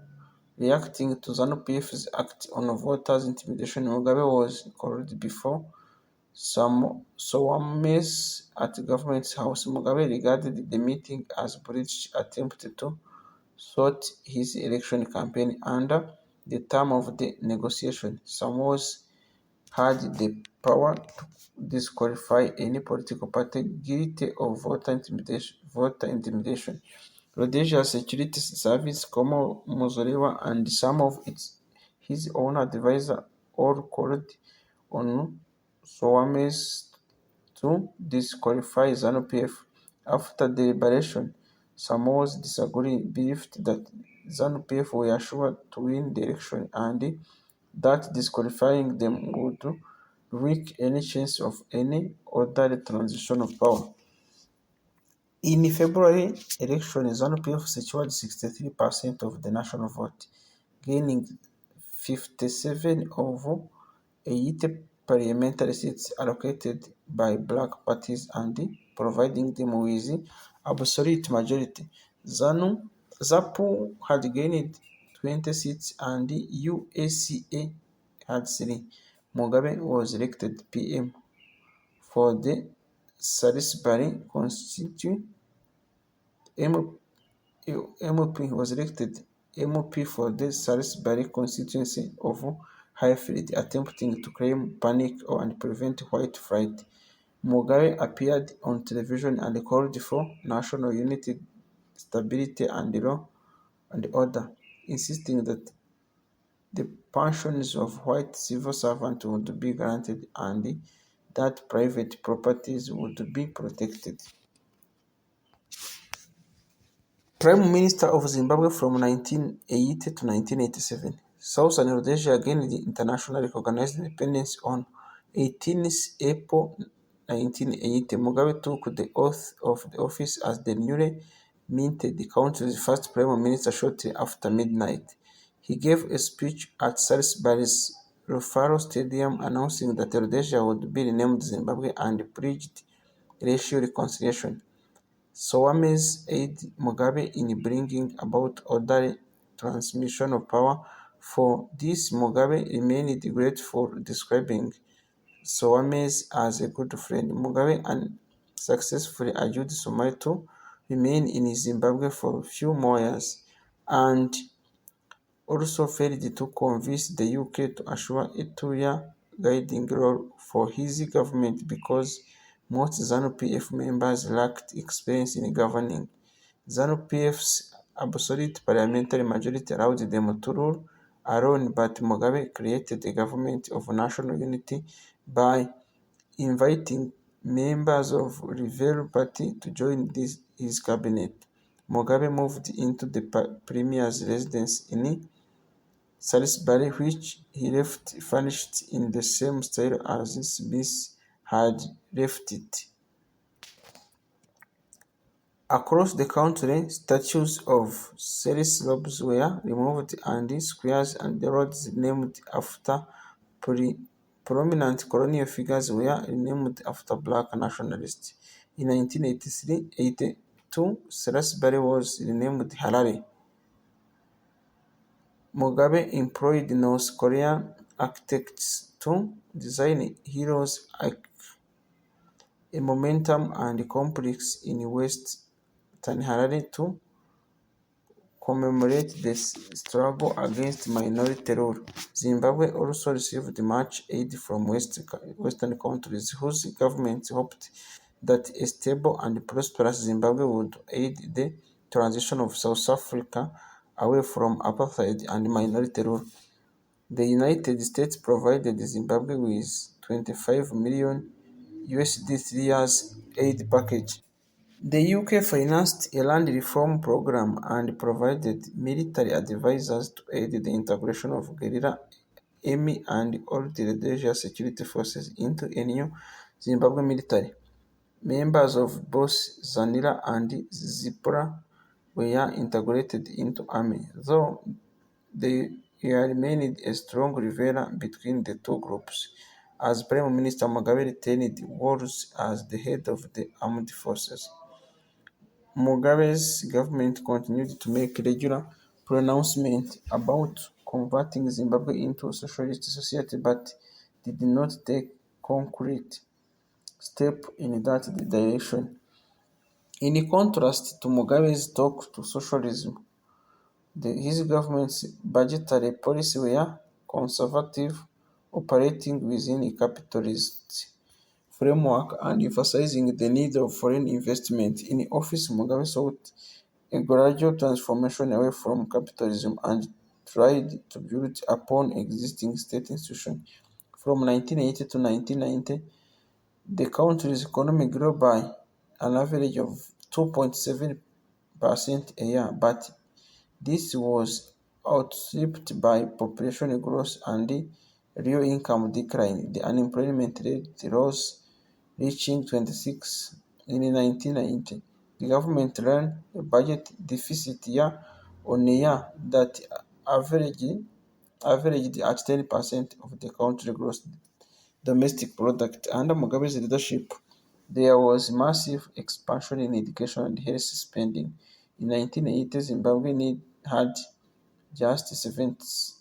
Reacting to ZANU-PF's act on voters' intimidation, Mugabe was called before some Sowames at Government House. Mugabe regarded the meeting as British attempt to thwart his election campaign. Under the term of the negotiation, Samoas had the power to disqualify any political party guilty of voter intimidation. Rhodesia Security Service, Komo Mozorewa, and some of his own advisors all called on Sowames to disqualify ZANU-PF. After deliberation, Samoas believed that ZANU-PF were sure to win the election and that disqualifying them would weaken any chance of any orderly transition of power. In February election, ZANU-PF secured 63% of the national vote, gaining 57 of 80 parliamentary seats allocated by black parties and providing them with absolute majority. ZAPU had gained 20 seats and UACA had 3. Mugabe was elected PM for the Salisbury constituency. MP was elected MP for the Salisbury constituency of Highfield, attempting to claim panic and prevent white flight. Mugabe appeared on television and called for national unity, stability, and law and order, insisting that the pensions of white civil servants would be granted and that private properties would be protected. Prime Minister of Zimbabwe from 1980 to 1987. Southern Rhodesia gained internationally recognized independence on 18 April 1980. Mugabe took the oath of the office as the newly minted country's first Prime Minister shortly after midnight. He gave a speech at Salisbury's Rufaro Stadium announcing that Rhodesia would be renamed Zimbabwe and pledged racial reconciliation. Sowames aided Mugabe in bringing about orderly transmission of power. For this, Mugabe remained grateful, describing Sowames as a good friend. Mugabe unsuccessfully urged Somalia to remain in Zimbabwe for a few more years, and also failed to convince the UK to assure a two-year guiding role for his government because most ZANU-PF members lacked experience in governing. ZANU-PF's absolute parliamentary majority allowed them to rule alone, but Mugabe created a government of national unity by inviting members of the Rebel Party to join his cabinet. Mugabe moved into the premier's residence in Salisbury, which he left furnished in the same style as Smith had left it. Across the country, statues of Cyrus Lobes were removed and squares and roads named after prominent colonial figures were renamed after black nationalists. In 1983-82, Salisbury was renamed Harare. Mugabe employed North Korean architects to design Heroes Arc, a monument and complex in Western Harare to commemorate the struggle against minority rule. Zimbabwe also received much aid from Western countries whose governments hoped that a stable and prosperous Zimbabwe would aid the transition of South Africa away from apartheid and minority rule. The United States provided Zimbabwe with 25 million USD 3 years aid package. The UK financed a land reform program and provided military advisors to aid the integration of guerrilla army and old Rhodesia security forces into a new Zimbabwe military. Members of both ZANU and ZIPRA were integrated into army, though there remained a strong rivalry between the two groups, as Prime Minister Mugabe retained wars as the head of the armed forces. Mugabe's government continued to make regular pronouncements about converting Zimbabwe into a socialist society but did not take concrete steps in that direction. In contrast to Mugabe's talk to socialism, his government's budgetary policies were conservative, operating within a capitalist framework and emphasizing the need of foreign investment. In office, Mugabe sought a gradual transformation away from capitalism and tried to build upon existing state institutions. From 1980 to 1990, the country's economy grew by an average of 2.7% a year, but this was outstripped by population growth and real income decline. The unemployment rate rose, reaching 26 in 1990. The government ran a budget deficit year on year that averaged at 10% of the country's gross domestic product. Under Mugabe's leadership, there was massive expansion in education and health spending. In 1980, Zimbabwe had just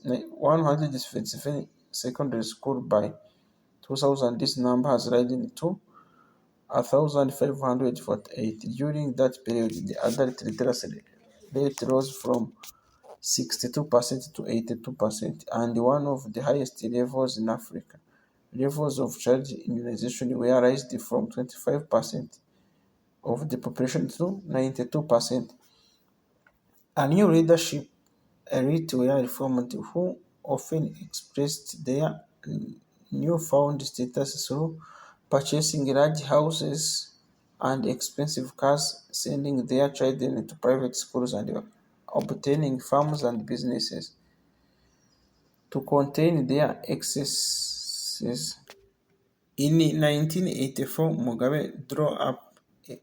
177 secondary schools. By 2000, this number has risen to 1,548. During that period, the adult literacy rate rose from 62% to 82%, and one of the highest levels in Africa. Levels of child immunization were raised from 25% of the population to 92%. A new leadership elite were reformed who often expressed their newfound status through purchasing large houses and expensive cars, sending their children to private schools, and obtaining farms and businesses. To contain their excesses, in 1984, Mugabe drew up a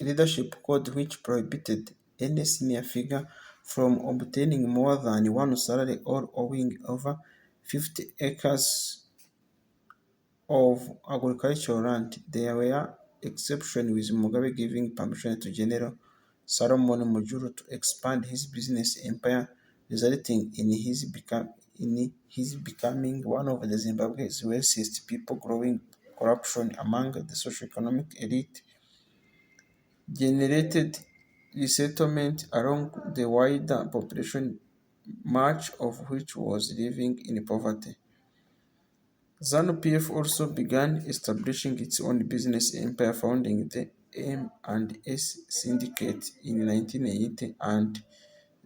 leadership code which prohibited any senior figure from obtaining more than one salary or owning over 50 acres of agricultural land. There were exceptions, with Mugabe giving permission to General Solomon Mujuru to expand his business empire, resulting in his becoming one of the Zimbabwe's wealthiest people. Growing corruption among the socio-economic elite generated resettlement along the wider population, much of which was living in poverty. ZANU-PF also began establishing its own business empire, founding the M&S Syndicate in 1980 and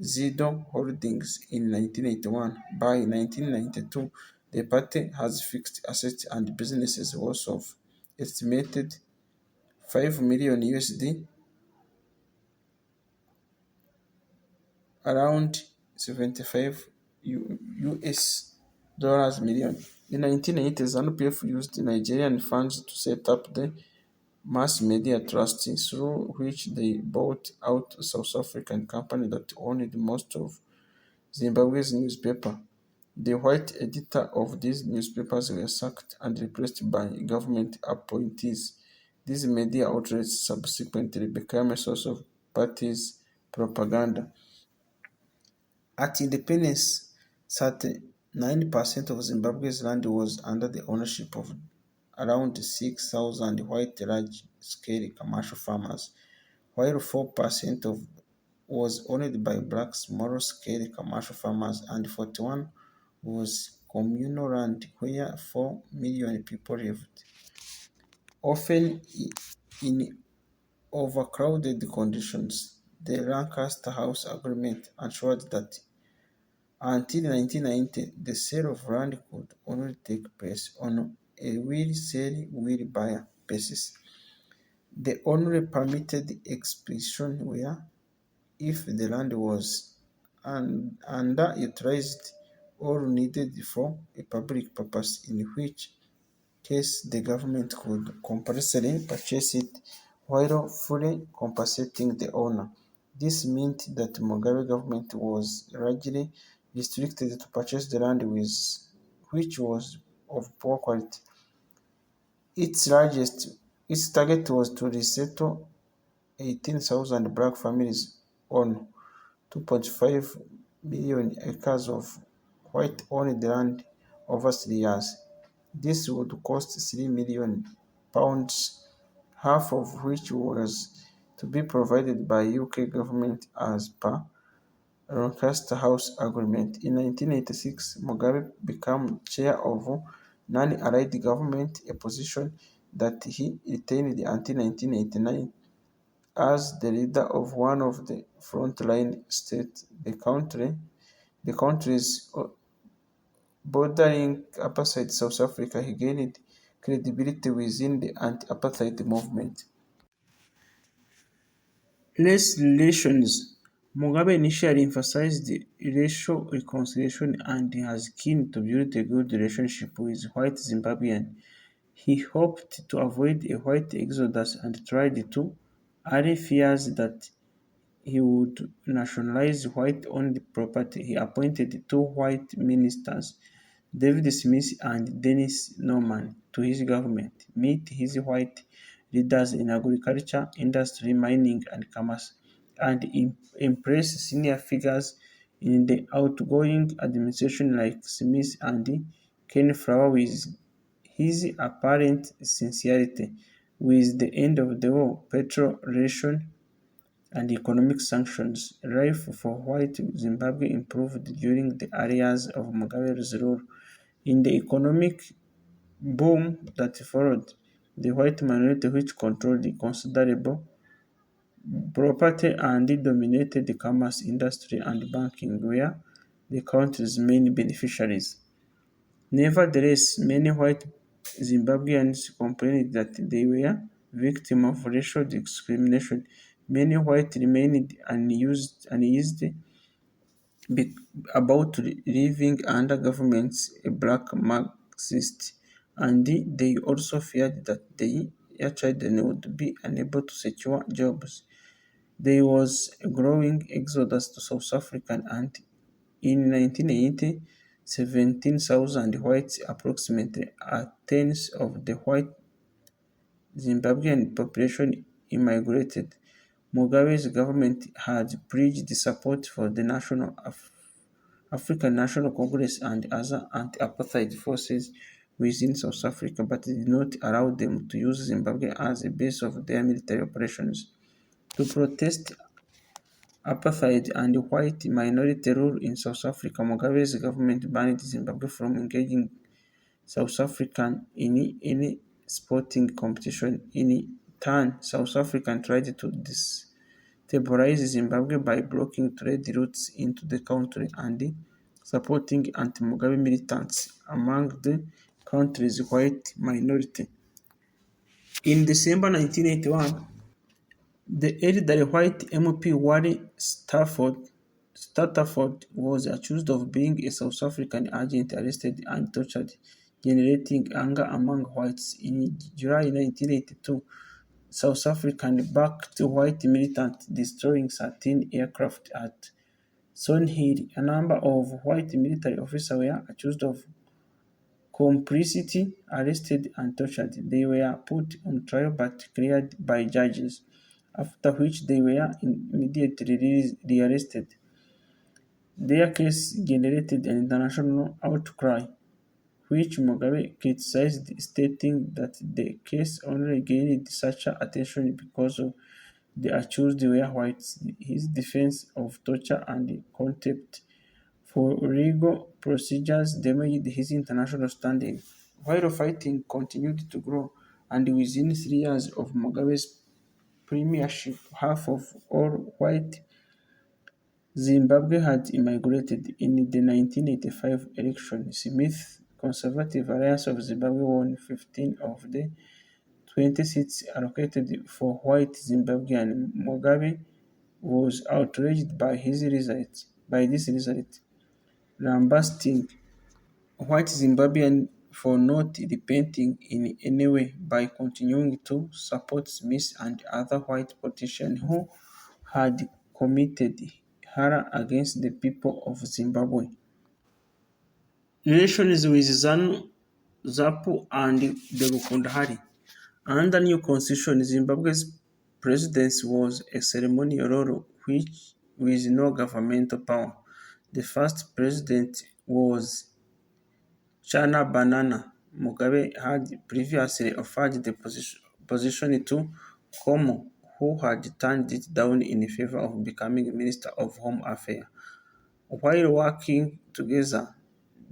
Zido Holdings in 1981. By 1992, the party has fixed assets and businesses worth of estimated 5 million USD, around $75 US dollars million. In 1980, ZANU-PF used Nigerian funds to set up the Mass Media Trust, through which they bought out a South African company that owned most of Zimbabwe's newspaper. The white editor of these newspapers were sacked and replaced by government appointees. These media outlets subsequently became a source of party's propaganda. At independence, 39% of Zimbabwe's land was under the ownership of around 6,000 white large-scale commercial farmers, while 4% of was owned by black small-scale commercial farmers, and 41 was communal land where 4 million people lived, often in overcrowded conditions. The Lancaster House Agreement ensured that until 1990, the sale of land could only take place on a will-sell, will-buy basis. The only permitted exception were if the land was underutilized or needed for a public purpose, in which case the government could compulsorily purchase it while fully compensating the owner. This meant that Mugabe government was largely restricted to purchase the land which was of poor quality. Its largest its target was to resettle 18,000 black families on 2.5 million acres of white-owned land over 3 years. This would cost £3 million, half of which was to be provided by UK government as per Lancaster House Agreement. In 1986, Mugabe became chair of non-allied government, a position that he retained until 1989. As the leader of one of the frontline states, the countries bordering apartheid South Africa, he gained credibility within the anti-apartheid movement. Race relations. Mugabe initially emphasized racial reconciliation and was keen to build a good relationship with white Zimbabweans. He hoped to avoid a white exodus and tried to allay fears that he would nationalize white-owned property. He appointed two white ministers, David Smith and Dennis Norman, to his government, meet his white leaders in agriculture, industry, mining, and commerce, and impress senior figures in the outgoing administration like Smith and Ken Flower with his apparent sincerity. With the end of the war, petrol ration and economic sanctions, life for white Zimbabwe improved during the years of Mugabe's rule. In the economic boom that followed, the white minority, which controlled considerable property and dominated the commerce industry and banking, were the country's main beneficiaries. Nevertheless, many white Zimbabweans complained that they were victims of racial discrimination. Many white remained uneased about living under governments a black Marxist, and they also feared that their children would be unable to secure jobs. There was a growing exodus to South Africa, and in 1980, 17,000 whites, approximately a tenth of the white Zimbabwean population, immigrated. Mugabe's government had pledged support for the African National Congress and other anti-apartheid forces within South Africa, but did not allow them to use Zimbabwe as a base of their military operations. To protest apartheid and white minority rule in South Africa, Mugabe's government banned Zimbabwe from engaging South African in any sporting competition. In turn, South Africa tried to destabilize Zimbabwe by blocking trade routes into the country and supporting anti-Mugabe militants among the country's white minority. In December 1981, the elderly white MP Wally Statterford was accused of being a South African agent arrested and tortured, generating anger among whites. In July 1982, South African backed white militants destroying 13 aircraft at Sonhill. A number of white military officers were accused of complicity, arrested and tortured. They were put on trial but cleared by judges, after which they were immediately rearrested. Their case generated an international outcry, which Mugabe criticized, stating that the case only gained such attention because of the accused were whites. His defense of torture and contempt for legal procedures damaged his international standing. While fighting continued to grow, and within 3 years of Mugabe's premiership, half of all white Zimbabwe had immigrated. In the 1985 election, Smith's Conservative Alliance of Zimbabwe won 15 of the 20 seats allocated for white Zimbabweans. Mugabe was outraged by this result, lambasting white Zimbabweans for not repenting in any way by continuing to support Smith and other white politicians who had committed horror against the people of Zimbabwe. Relations with ZANU, and the Kutama. Under new constitution, Zimbabwe's presidency was a ceremonial role which with no governmental power. The first president was Shona Banana. Mugabe had previously offered the position to Nkomo, who had turned it down in favor of becoming Minister of Home Affairs. While working together,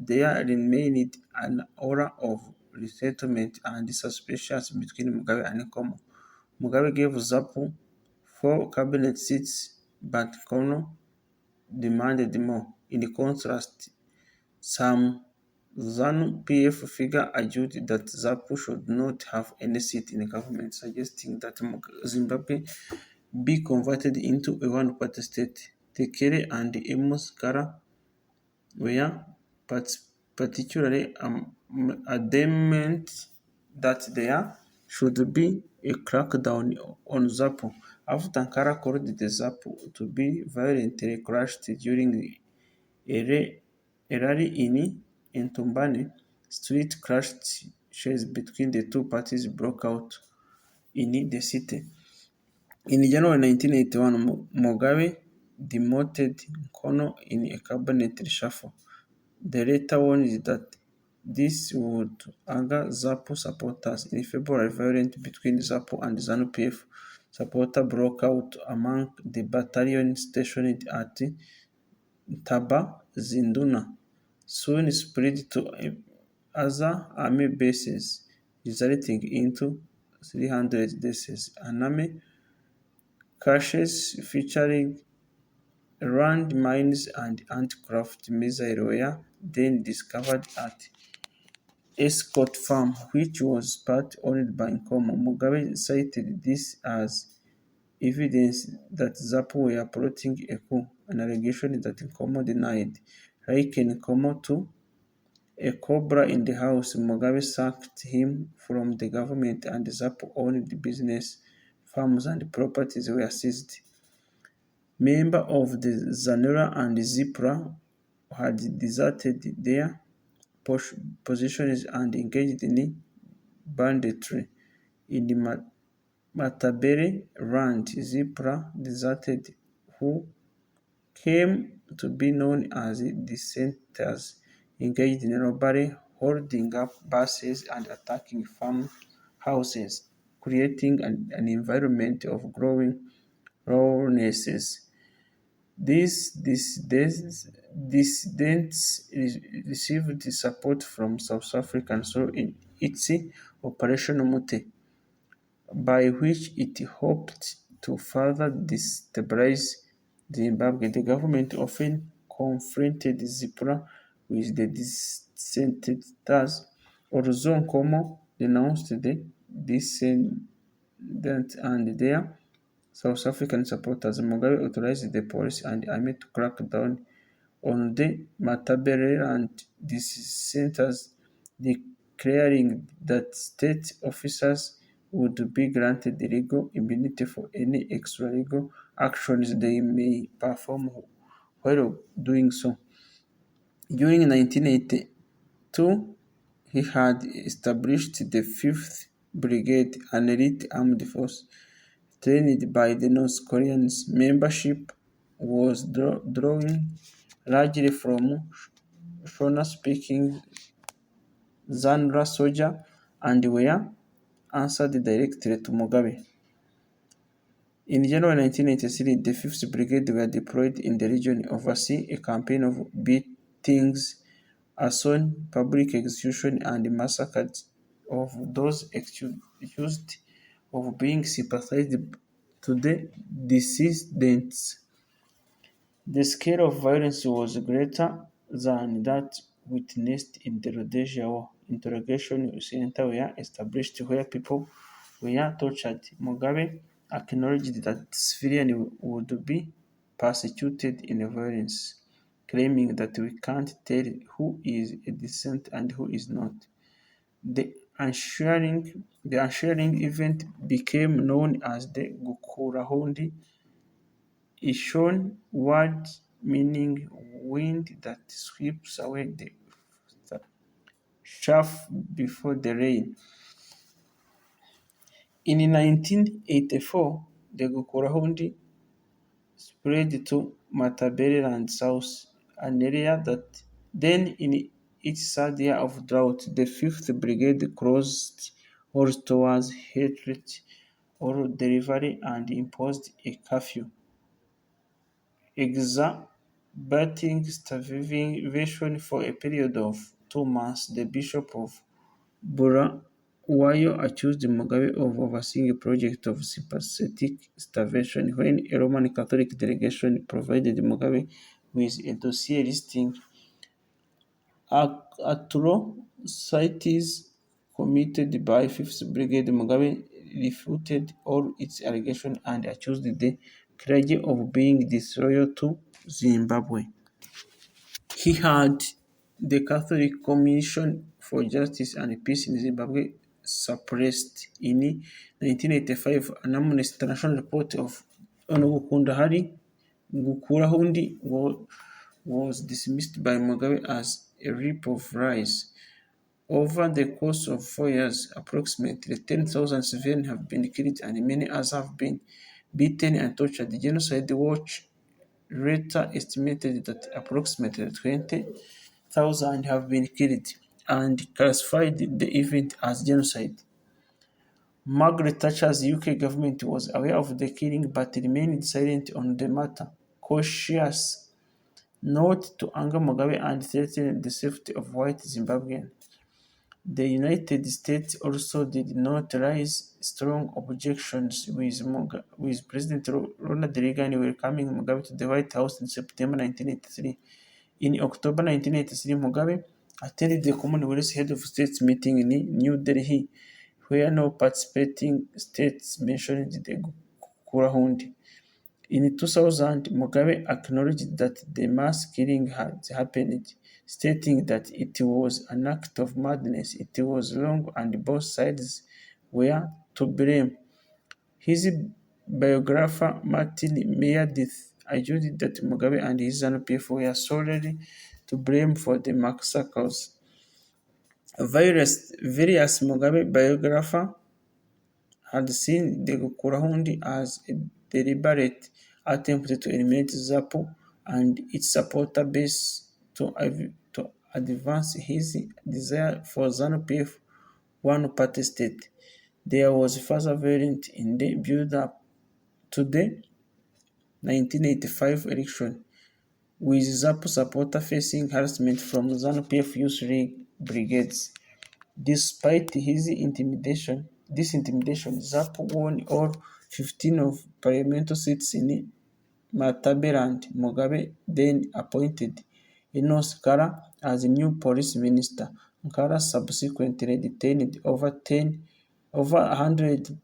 there remained an aura of resentment and suspicion between Mugabe and Nkomo. Mugabe gave ZANU 4 cabinet seats, but Nkomo demanded more. In contrast, some ZANU-PF figures argued that ZANU should not have any seat in government, suggesting that Zimbabwe be converted into a one-party state. Tekere and Amos Kara were particularly adamant that there should be a crackdown on ZANU. After Kara called the ZANU to be violently crushed during a rally in Ntombane, street clashes between the two parties broke out in the city. In January 1981, Mugabe demoted Nkomo in a cabinet reshuffle. The latter warned that this would anger ZANU supporters. In February, violence between ZANU and ZANU-PF supporters broke out among the battalion stationed at Taba Zinduna, soon spread to other army bases, resulting into 300 deaths. An army crashes featuring landmines and anti-craft missiles were then discovered at Escort Farm, which was part owned by Nkomo. Mugabe cited this as evidence that ZANU were plotting a coup, an allegation that Nkomo denied. Likened Nkomo to a cobra in the house, Mugabe sacked him from the government and ZANU-owned business, farms and properties were seized. Members of the ZANURA and ZIPRA had deserted their positions and engaged in banditry. In the Matabele land, ZIPRA deserted, who came to be known as dissenters, engaged in robbery, holding up buses and attacking farmhouses, creating an environment of growing lawlessness. These dissidents received support from South Africa through its Operation Mute, by which it hoped to further destabilize Zimbabwe. The government often confronted ZIPRA with the dissenters, although Nkomo denounced the dissenters and their South African supporters, Mugabe authorized the police and army to crack down on the Matabeleland dissenters, declaring that state officers would be granted legal immunity for any extra-legal actions they may perform while doing so. During 1982, he had established the 5th Brigade, an elite armed force trained by the North Koreans. Membership was drawn largely from Shona-speaking ZANU soldiers and were answered directly to Mugabe. In January 1983, the 5th Brigade were deployed in the region to oversee a campaign of beatings, arson, public execution, and massacres of those accused of being sympathized to the dissidents. The scale of violence was greater than that witnessed in the Rhodesian War. Interrogation centers were established where people were tortured. Mugabe acknowledged that civilians would be persecuted in violence, claiming that we can't tell who is a dissent and who is not. The ensuing event became known as the Gukurahundi, a Shona word meaning wind that sweeps away the chaff before the rain. In 1984, the Gukurahundi spread to Matabeleland South, an area that then in its third year of drought, the 5th Brigade crossed horse towards Hatred or delivery and imposed a curfew, exacerbating starvation for a period of 2 months. The Bishop of Bulawayo accused Mugabe of overseeing a project of sympathetic starvation when a Roman Catholic delegation provided Mugabe with a dossier listing atrocities committed by 5th Brigade. Mugabe refuted all its allegations and accused the clergy of being disloyal to Zimbabwe. He had the Catholic Commission for Justice and Peace in Zimbabwe suppressed. In 1985, an Amnesty International report of Gukurahundi was dismissed by Mugabe as a heap of lies. Over the course of 4 years, approximately 10,000 civilians have been killed and many others have been beaten and tortured. The Genocide Watch later estimated that approximately 20,000 have been killed and classified the event as genocide. Margaret Thatcher's UK government was aware of the killing but remained silent on the matter, cautious not to anger Mugabe and threaten the safety of white Zimbabweans. The United States also did not raise strong objections, with President Ronald Reagan welcoming Mugabe to the White House in September 1983. In October 1983, Mugabe attended the Commonwealth Head of States meeting in New Delhi, where no participating states mentioned the Gukurahundi. In 2000, Mugabe acknowledged that the mass killing had happened, stating that it was an act of madness. It was wrong and both sides were to blame. His biographer Martin Meredith argued that Mugabe and his ZANU-PF were solely to blame for the massacres. Various Mugabe biographers had seen the Gukurahundi as a deliberate attempt to eliminate ZAPU and its supporter base to advance his desire for ZANU-PF one-party state. There was further violence in the build-up to the 1985 election, with ZAPU supporters facing harassment from ZANU-PF Youth League brigades. Despite this intimidation, ZAPU won all 15 of parliamentary seats in Matabeleland. Mugabe then appointed Enos Nkara as new police minister. Nkara subsequently detained over 100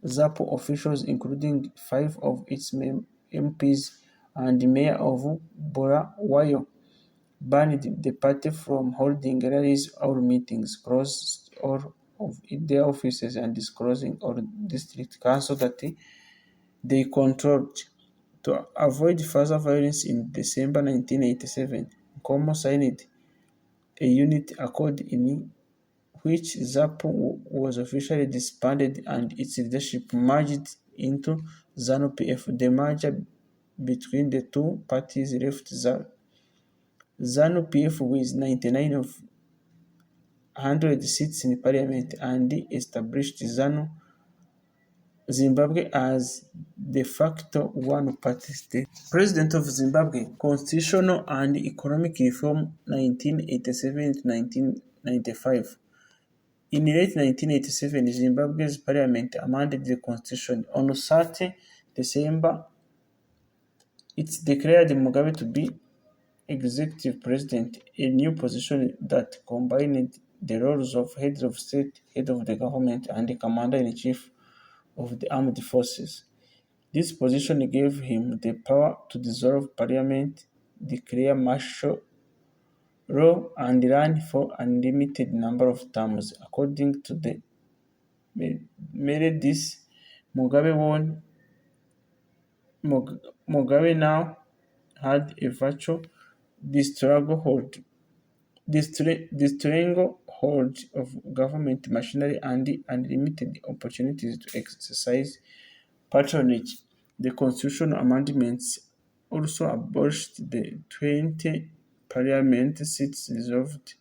ZAPU officials, including 5 of its MPs and the mayor of Bulawayo, banned the party from holding rallies or meetings, closed all of their offices, and disclosing all district council that they controlled. To avoid further violence, in December 1987, Nkomo signed a unity accord in which ZAPU was officially disbanded and its leadership merged into ZANU-PF. The merger between the two parties left ZANU-PF with 99 of 100 seats in parliament and established Zimbabwe as de facto one-party state. President of Zimbabwe, Constitutional and Economic Reform 1987 to 1995. In late 1987, Zimbabwe's parliament amended the constitution. On 30 December, it declared Mugabe to be executive president, a new position that combined the roles of head of state, head of the government, and the commander-in-chief of the armed forces. This position gave him the power to dissolve parliament, declare martial law, and run for an unlimited number of terms. According to the Meredith, Mugabe won. Mugabe now had a virtual stranglehold of government machinery and unlimited opportunities to exercise patronage. The constitutional amendments also abolished the 20 parliament seats reserved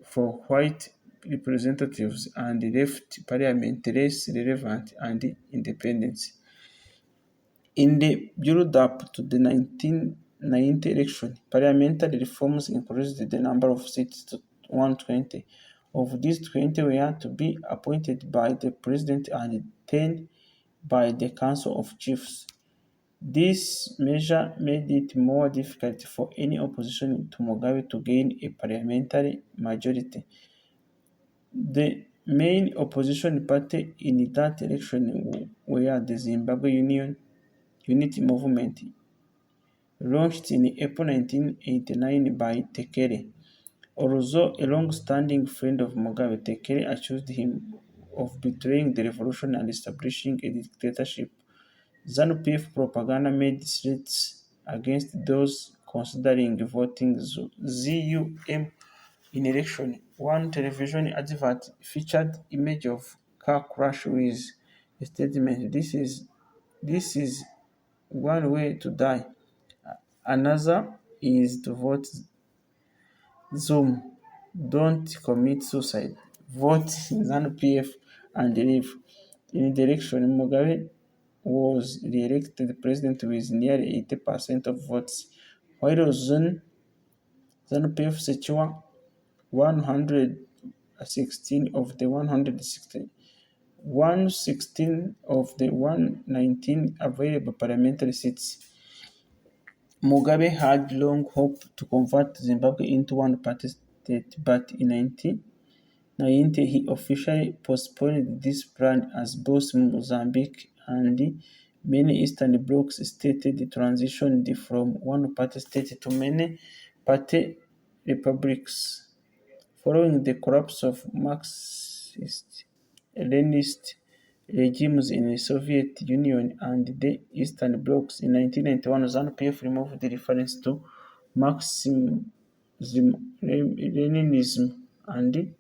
for white representatives and left parliament less relevant and independent. In the build-up to the 1990 election, parliamentary reforms increased the number of seats to 120. Of these, 20 were to be appointed by the president and 10 by the Council of Chiefs. This measure made it more difficult for any opposition to Mugabe to gain a parliamentary majority. The main opposition party in that election were the Zimbabwe Unity Movement, launched in April 1989 by Tekele. Although a long-standing friend of Mugabe, Tekele accused him of betraying the revolution and establishing a dictatorship. ZANU-PF propaganda made threats against those considering voting ZUM in election. One television advert featured image of car crash with a statement, "This is one way to die. Another is to vote Zoom. Don't commit suicide. Vote ZANU-PF and leave." In the election, Mugabe was re-elected president with nearly 80% of votes, while ZANU-PF secured 116 of the 119 available parliamentary seats. Mugabe had long hoped to convert Zimbabwe into one-party state, but in 1990 he officially postponed this plan as both Mozambique and many Eastern blocs states transitioned from one-party state to many-party republics. Following the collapse of Marxist, Leninist regimes in the Soviet Union and the Eastern blocs in 1991, ZANU-PF removed the reference to Marxism, Leninism, and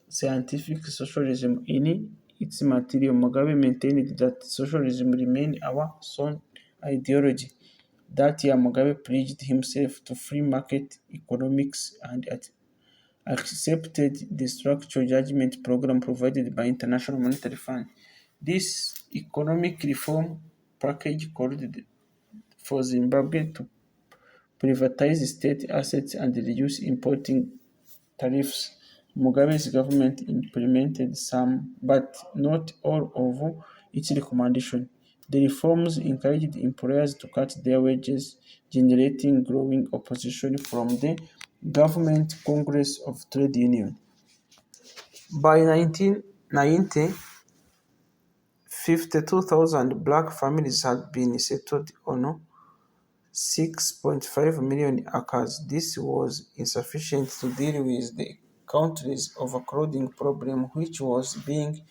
scientific socialism in its material. Mugabe maintained that socialism remained our sole ideology. That year, Mugabe pledged himself to free market economics and accepted the structural adjustment program provided by International Monetary Fund. This economic reform package called for Zimbabwe to privatize state assets and reduce importing tariffs. Mugabe's government implemented some, but not all of its recommendations. The reforms encouraged employers to cut their wages, generating growing opposition from the Government Congress of Trade Union. By 1990, 52,000 black families had been settled on 6.5 million acres. This was insufficient to deal with the country's overcrowding problem, which was being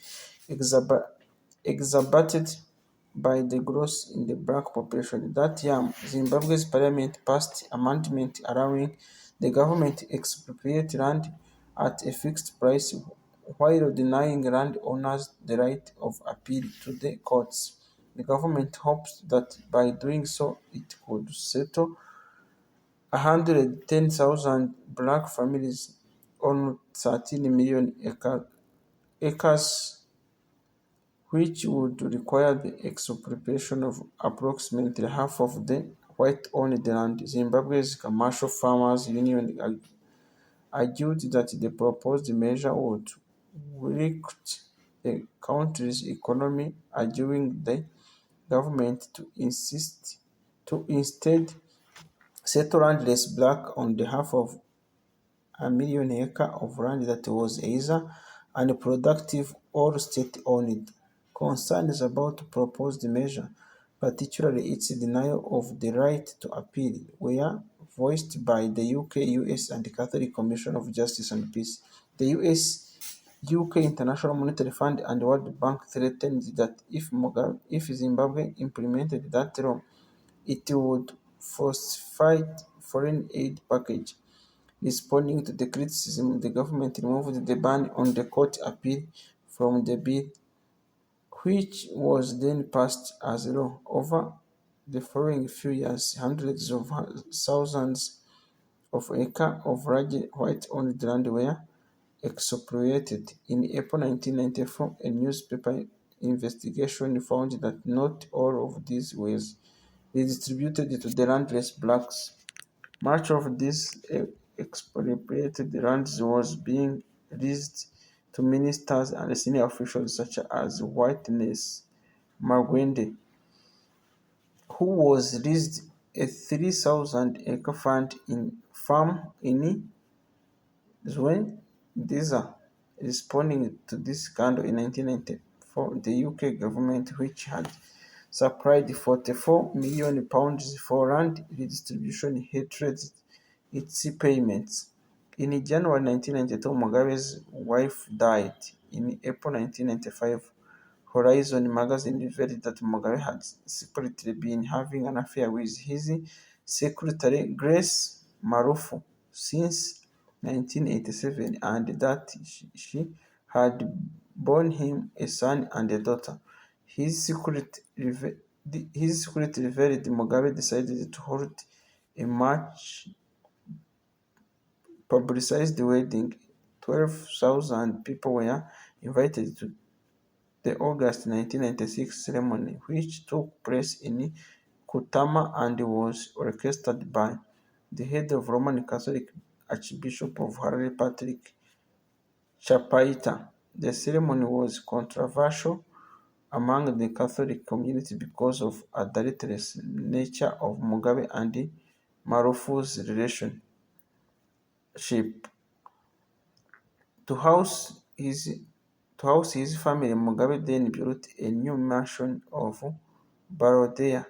exacerbated by the growth in the black population. That year, Zimbabwe's parliament passed amendment allowing the government to expropriate land at a fixed price while denying landowners the right of appeal to the courts. The government hopes that by doing so it could settle 110,000 black families on 13 million acres, which would require the expropriation of approximately half of the white-owned land. Zimbabwe's Commercial Farmers Union argued that the proposed measure would weaken the country's economy, urging the government to instead settle landless black on behalf of a million acre of land that was either unproductive or state-owned. Concerns about proposed measure, particularly its denial of the right to appeal, were voiced by the UK, US, and the Catholic Commission of Justice and Peace. The UK International Monetary Fund and World Bank threatened that if Zimbabwe implemented that law, it would falsify foreign aid package. Responding to the criticism, the government removed the ban on the court appeal from the bill, which was then passed as law. Over the following few years, hundreds of thousands of acres of large white-owned land were expropriated. In April 1994, a newspaper investigation found that not all of these was redistributed to the landless blacks. Much of this expropriated land was being leased to ministers and senior officials such as Witness Magwende, who was leased a 3,000-acre farm in Rhodesia. Responding to this scandal in 1994, the UK government, which had supplied £44 million for land redistribution, hatred its payments. In January 1992, Mugabe's wife died. In April 1995, Horizon magazine revealed that Mugabe had secretly been having an affair with his secretary Grace Marufu since 1987 and that she had borne him a son and a daughter. His secret revealed Mugabe decided to hold a much publicized wedding. 12,000 people were invited to the August 1996 ceremony, which took place in Kutama and was orchestrated by the head of Roman Catholic Archbishop of Harare, Patrick Chapaita. The ceremony was controversial among the Catholic community because of adulterous nature of Mugabe and Marufu's relationship. To house his family, Mugabe then built a new mansion of Barodea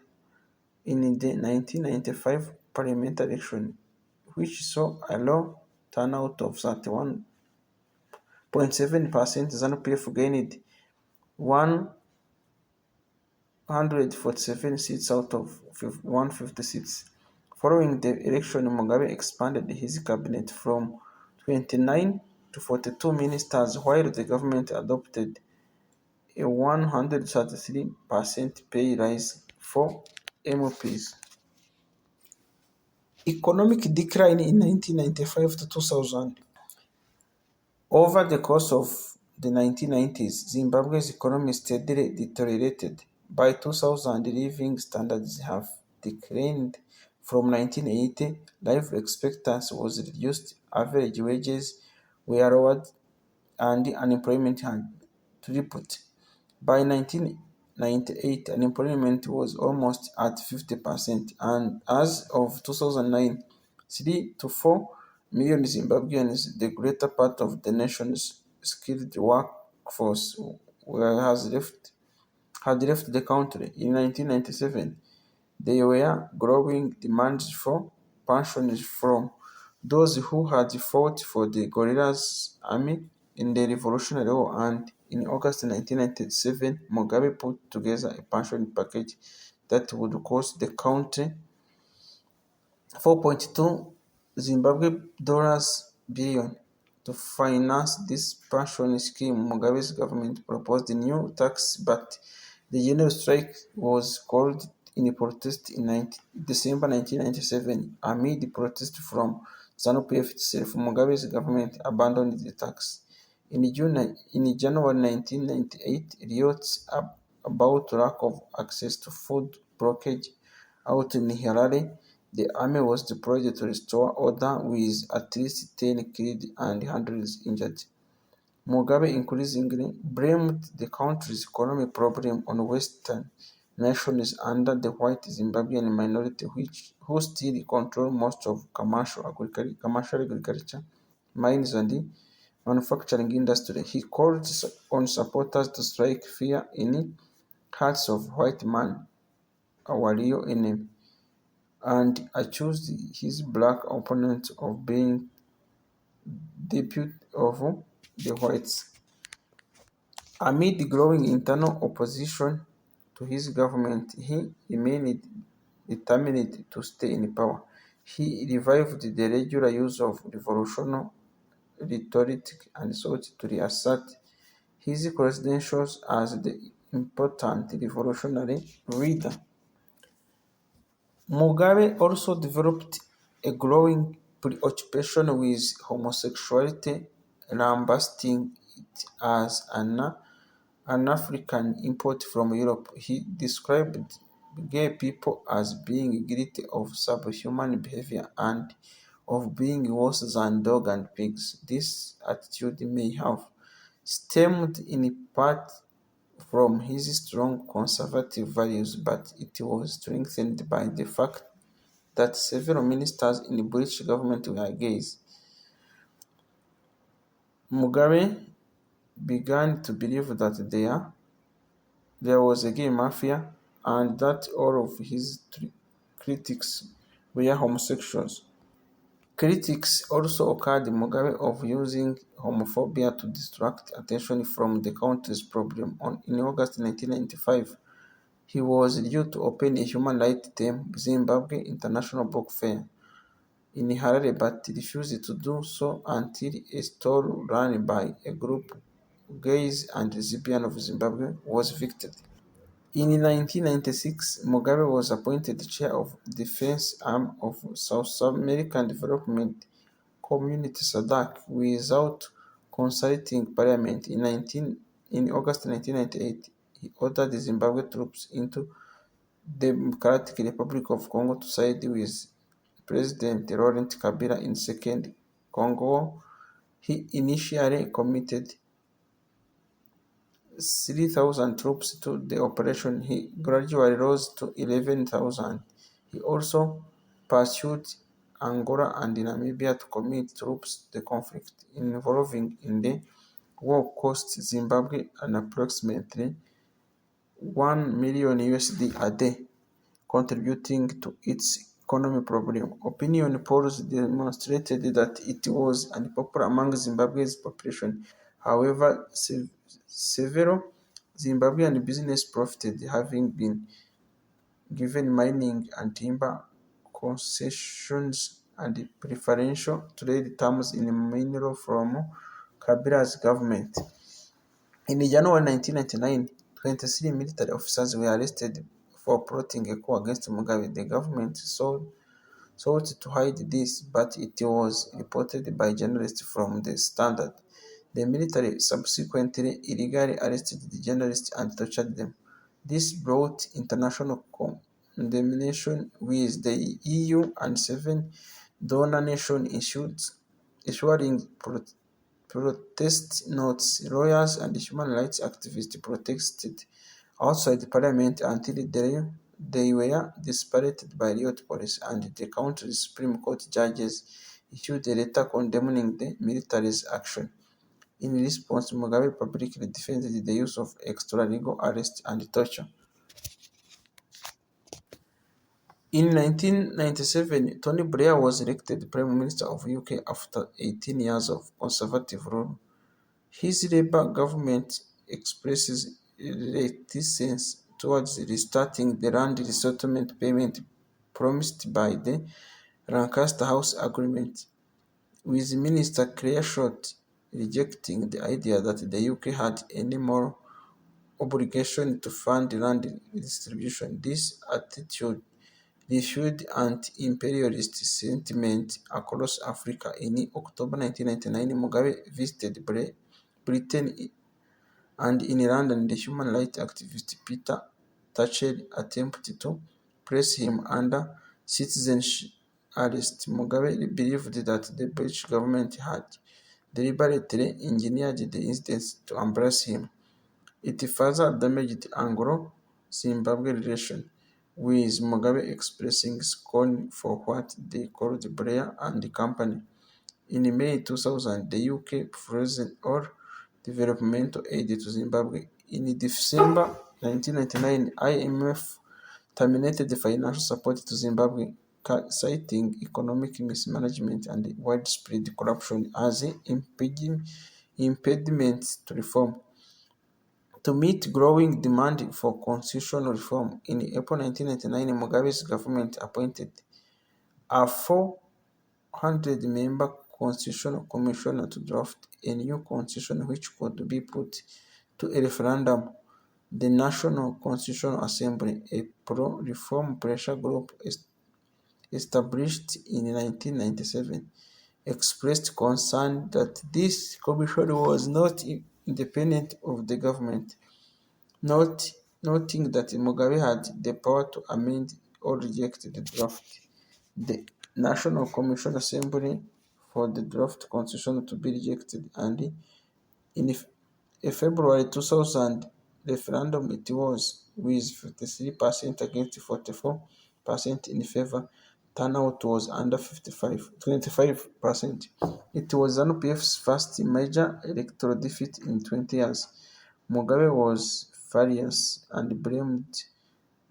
in the 1995 parliamentary election, which saw a low turnout of 31.7%. ZANU-PF gained 147 seats out of 150 seats. Following the election, Mugabe expanded his cabinet from 29 to 42 ministers, while the government adopted a 133% pay rise for MPs. Economic decline in 1995 to 2000. Over the course of the 1990s, Zimbabwe's economy steadily deteriorated. By 2000, living standards have declined from 1980. Life expectancy was reduced, average wages were lowered, and unemployment had tripled. By 1998, unemployment was almost at 50%, and as of 2009, 3 to 4 million Zimbabweans, the greater part of the nation's skilled workforce, has left had left the country. In 1997, there were growing demands for pensions from those who had fought for the guerrillas army in the Revolutionary War, and in August 1997, Mugabe put together a pension package that would cost the country 4.2 Zimbabwe dollars billion. To finance this pension scheme, Mugabe's government proposed a new tax, but the general strike was called in protest in December 1997. Amid protest from ZANU-PF itself, Mugabe's government abandoned the tax. In January 1998, riots about lack of access to food broke out in Harare. The army was deployed to restore order with at least 10 killed and hundreds injured. Mugabe increasingly blamed the country's economic problem on Western nations under the white Zimbabwean minority who still control most of commercial agriculture, mines and manufacturing industry. He called on supporters to strike fear in hearts of white men, our real enemy, and accused his black opponent of being deputy of the whites. Amid growing internal opposition to his government, he remained determined to stay in power. He revived the regular use of revolutionary rhetoric and sought to reassert his credentials as the important revolutionary leader. Mugabe also developed a growing preoccupation with homosexuality, lambasting it as an African import from Europe. He described gay people as being guilty of subhuman behavior and of being worse than dogs and pigs. This attitude may have stemmed in part from his strong conservative values, but it was strengthened by the fact that several ministers in the British government were gays. Mugabe began to believe that there was a gay mafia and that all of his critics were homosexuals. Critics also accused Mugabe of using homophobia to distract attention from the country's problem. In August 1995, he was due to open a human rights theme Zimbabwe International Book Fair in Harare, but refused to do so until a stall run by a group, Gays and Lesbians of Zimbabwe, was evicted. In 1996, Mugabe was appointed chair of the defense arm of South American Development Community (SADC) without consulting parliament. In August 1998, he ordered the Zimbabwe troops into Democratic Republic of Congo to side with President Laurent Kabila in Second Congo War. He initially committed 3,000 troops to the operation. He gradually rose to 11,000. He also pursued Angola and Namibia to commit troops. The conflict involving in the war cost Zimbabwe an approximately $1 million a day, contributing to its economic problem. Opinion polls demonstrated that it was unpopular among Zimbabwe's population. However, several Zimbabwean business profited, having been given mining and timber concessions and preferential trade terms in mineral from Kabila's government. In January 1999, 23 military officers were arrested for plotting a coup against Mugabe. The government sought to hide this, but it was reported by journalists from The Standard. The military subsequently illegally arrested the journalists and tortured them. This brought international condemnation, with the EU and 7 donor nations issuing protest notes. Lawyers and human rights activists protested outside parliament until they were disparaged by riot police, and the country's Supreme Court judges issued a letter condemning the military's action. In response, Mugabe publicly defended the use of extralegal arrest and torture. In 1997, Tony Blair was elected Prime Minister of UK after 18 years of Conservative rule. His Labour government expresses reticence towards restarting the land resettlement payment promised by the Lancaster House Agreement, with Minister Clare Short rejecting the idea that the UK had any moral obligation to fund land distribution. This attitude refueled anti-imperialist sentiment across Africa. In October 1999, Mugabe visited Britain, and in London, the human rights activist Peter Tatchell attempted to place him under citizenship arrest. Mugabe believed that the British government had deliberately engineered the incident to embrace him. It further damaged Anglo-Zimbabwe relations, with Mugabe expressing scorn for what they called Blair and company. In May 2000, the UK froze all developmental aid to Zimbabwe. In December 1999, IMF terminated financial support to Zimbabwe, citing economic mismanagement and widespread corruption as impediments to reform. To meet growing demand for constitutional reform, in April 1999, Mugabe's government appointed a 400-member constitutional commission to draft a new constitution which could be put to a referendum. The National Constitutional Assembly, a pro-reform pressure group established in 1997, expressed concern that this commission was not independent of the government, noting that Mugabe had the power to amend or reject the draft. The National Commission Assembly for the draft constitution to be rejected, and in a February 2000 referendum it was, with 53% against 44% in favor. Turnout was under 25%. It was ZANU-PF's first major electoral defeat in 20 years. Mugabe was furious and blamed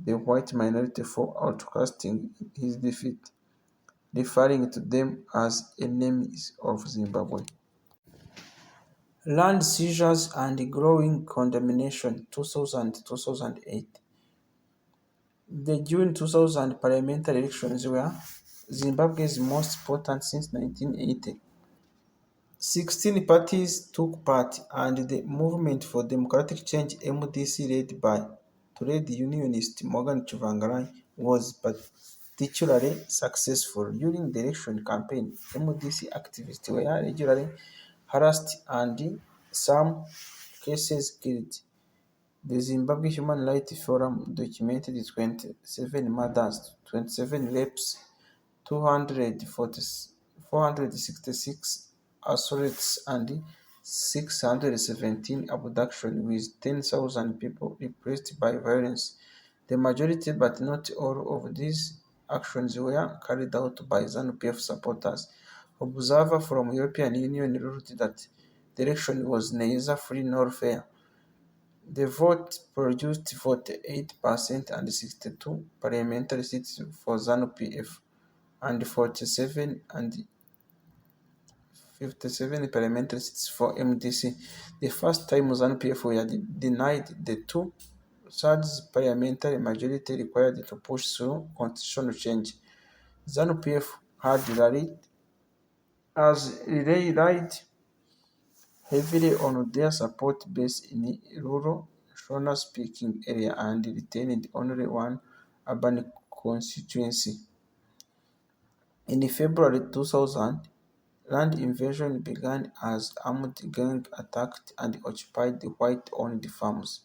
the white minority for outcasting his defeat, referring to them as enemies of Zimbabwe. Land seizures and growing condemnation 2000-2008. The June 2000 parliamentary elections were Zimbabwe's most important since 1980. 16 parties took part, and the Movement for Democratic Change (MDC), led by trade unionist Morgan Tsvangirai, was particularly successful. During the election campaign, MDC activists were regularly harassed and, in some cases, killed. The Zimbabwe Human Rights Forum documented 27 murders, 27 rapes, 466 assaults, and 617 abductions, with 10,000 people repressed by violence. The majority, but not all, of these actions were carried out by ZANU-PF supporters. Observers from European Union ruled that the election was neither free nor fair. The vote produced 48% and 62 parliamentary seats for ZANU-PF, and 47 and 57 parliamentary seats for MDC. The first time ZANU-PF were denied the two-thirds parliamentary majority required to push through constitutional change. ZANU-PF had relied heavily on their support base in rural Shona-speaking area and retained only one urban constituency. In February 2000, land invasion began as armed gangs attacked and occupied the white-owned farms.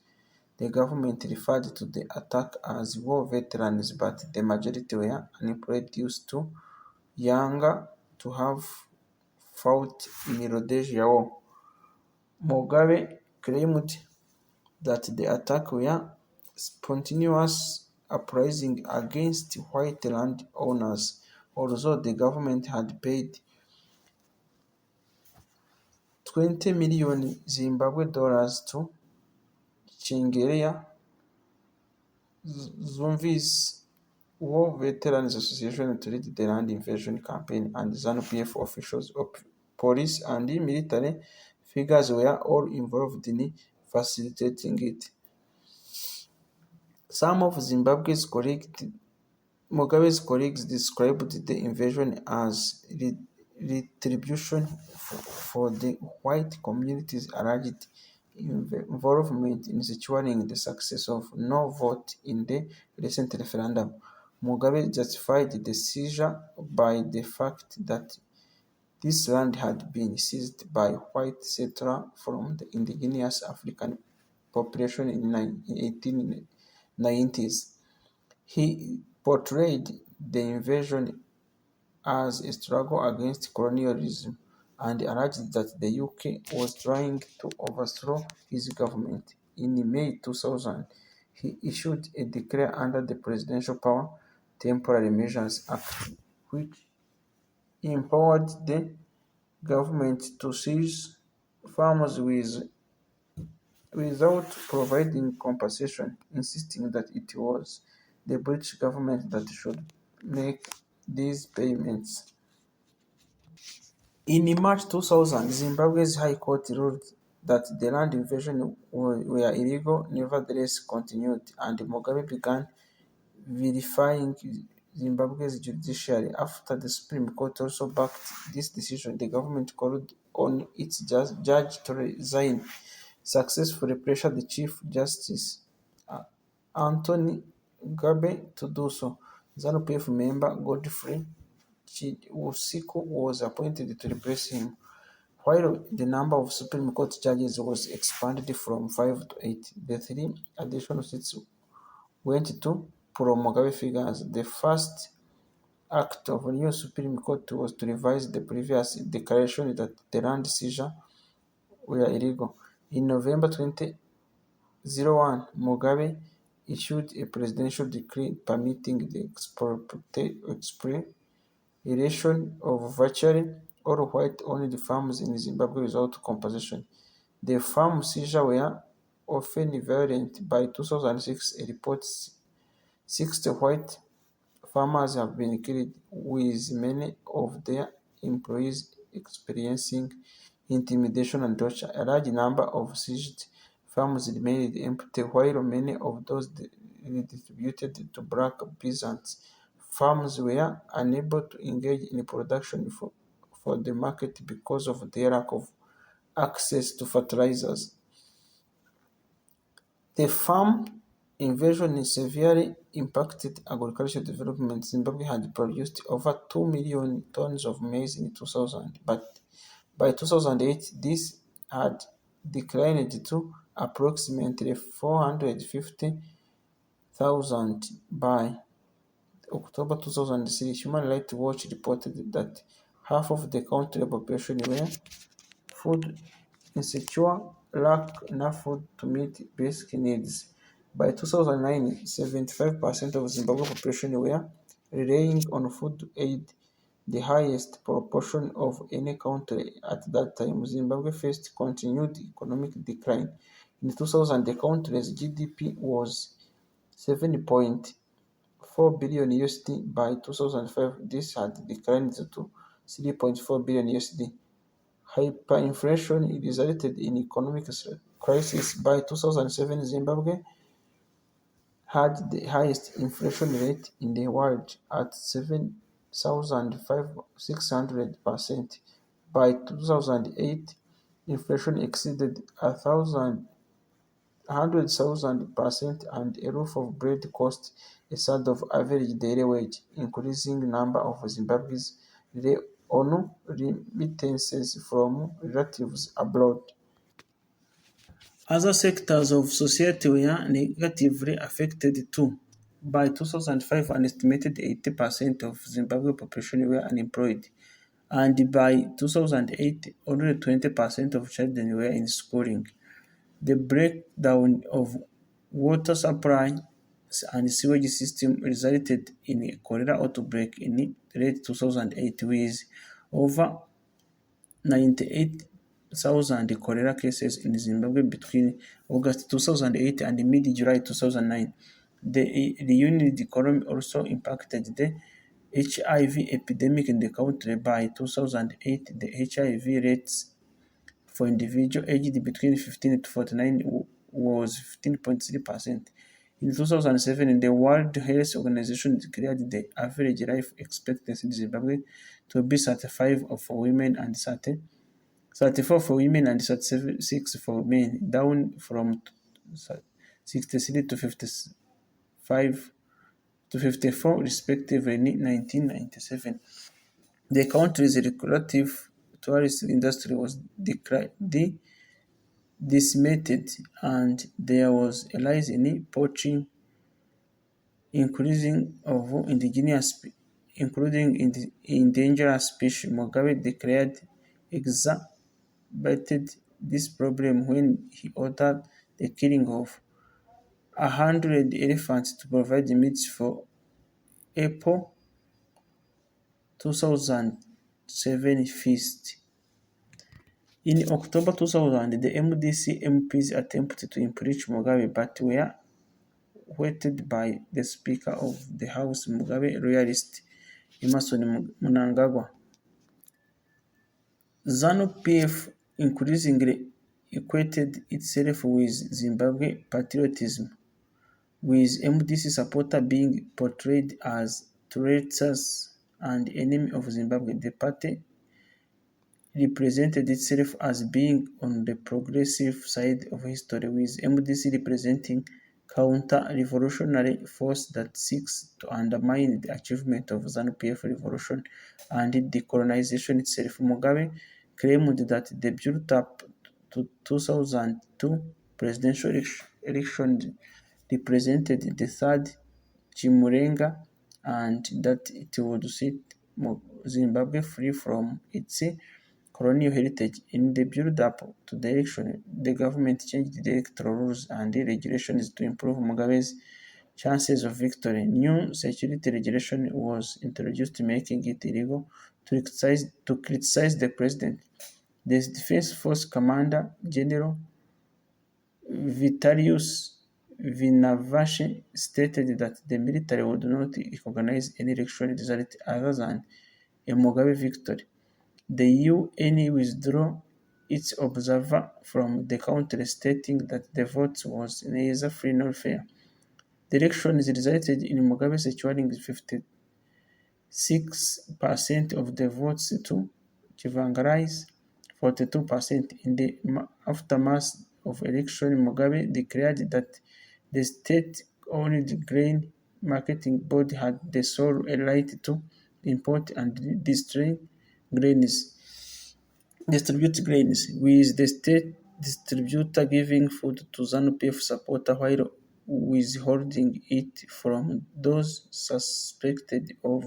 The government referred to the attack as war veterans, but the majority were unemployed due to younger to have fought in Rhodesia War. Mugabe claimed that the attack were spontaneous uprising against white land owners, although the government had paid 20 million Zimbabwe dollars to Chingeria Zombies War Veterans Association to lead the land invasion campaign, and ZANU-PF officials, police, and military figures were all involved in facilitating it. Some of Mugabe's colleagues described the invasion as retribution for the white community's alleged involvement in securing the success of no vote in the recent referendum. Mugabe justified the seizure by the fact that this land had been seized by white settlers from the indigenous African population in the 1890s. He portrayed the invasion as a struggle against colonialism and alleged that the UK was trying to overthrow his government. In May 2000, he issued a decree under the Presidential Power Temporary Measures Act, which empowered the government to seize farms without providing compensation, insisting that it was the British government that should make these payments. In March 2000, Zimbabwe's High Court ruled that the land invasion were illegal, nevertheless continued, and Mugabe began verifying Zimbabwe's judiciary. After the Supreme Court also backed this decision, the government called on its judge to resign, successfully pressured the Chief Justice Anthony Gabe to do so. ZANU-PF member Godfrey Chiusiku was appointed to replace him, while the number of Supreme Court judges was expanded from 5 to 8. The 3 additional seats went to pro-Mugabe figures. The first act of the new Supreme Court was to revise the previous declaration that the land seizure were illegal. In November 2001, Mugabe issued a presidential decree permitting the expropriation of virtually all white-owned farms in Zimbabwe without compensation. The farm seizures were often violent. By 2006, a report 60 white farmers have been killed, with many of their employees experiencing intimidation and torture. A large number of seized farms remained empty, while many of those redistributed to black peasants. Farms were unable to engage in production for the market because of their lack of access to fertilizers. The farm invasion severely impacted agricultural development. Zimbabwe had produced over 2 million tons of maize in 2000, but by 2008 this had declined to approximately 450,000. By October 2003, Human Rights Watch reported that half of the country's population were food insecure, lacked enough food to meet basic needs. By 2009, 75% of Zimbabwe population were relying on food aid, the highest proportion of any country at that time. Zimbabwe faced continued economic decline. In 2000, the country's GDP was 7.4 billion USD. By 2005, this had declined to 3.4 billion USD. Hyperinflation resulted in economic crisis. By 2007, Zimbabwe had the highest inflation rate in the world at 7,600%. By 2008, inflation exceeded 100,000%, and a loaf of bread cost a third of average daily wage. Increasing number of Zimbabweans rely on remittances from relatives abroad. Other sectors of society were negatively affected too. By 2005, an estimated 80% of Zimbabwe population were unemployed, and by 2008, only 20% of children were in schooling. The breakdown of water supply and sewage system resulted in a cholera outbreak in late 2008, with over 98 1,000 cholera cases in Zimbabwe between August 2008 and mid-July 2009. The reunited economy also impacted the HIV epidemic in the country. By 2008, the HIV rates for individuals aged between 15 to 49 was 15.3%. In 2007, the World Health Organization declared the average life expectancy in Zimbabwe to be 35 for women and 34 for women and 36 for men, down from 63 to 55 to 54 respectively in 1997. The country's lucrative tourist industry was decimated, and there was a rise in poaching, increasing of including endangered species. Mugabe declared exacerbated this problem when he ordered the killing of 100 elephants to provide meat for April 2007 feast. In October 2000, the MDC MPs attempted to impeach Mugabe but were vetted by the Speaker of the House, Mugabe loyalist Emmerson Mnangagwa. ZANU-PF increasingly equated itself with Zimbabwe patriotism, with MDC supporters being portrayed as traitors and enemies of Zimbabwe. The party represented itself as being on the progressive side of history, with MDC representing counter-revolutionary force that seeks to undermine the achievement of ZANU-PF revolution and decolonization itself. Mugabe claimed that the build-up to 2002 presidential election represented the third Chimurenga and that it would set Zimbabwe free from its colonial heritage. In the build-up to the election, the government changed the electoral rules and regulations to improve Mugabe's chances of victory. New security regulation was introduced, making it illegal to criticize the president. The Defense Force Commander General Vitalius Vinavashi stated that the military would not recognize any election result other than a Mugabe victory. The UN withdrew its observer from the country, stating that the vote was neither free nor fair. The elections resulted in Mugabe securing 56% of the votes to Chivangarai's 42%. In the aftermath of election, Mugabe declared that the state-owned grain marketing board had the sole right to import and distribute grains, with the state distributor giving food to ZANU-PF supporters while withholding it from those suspected of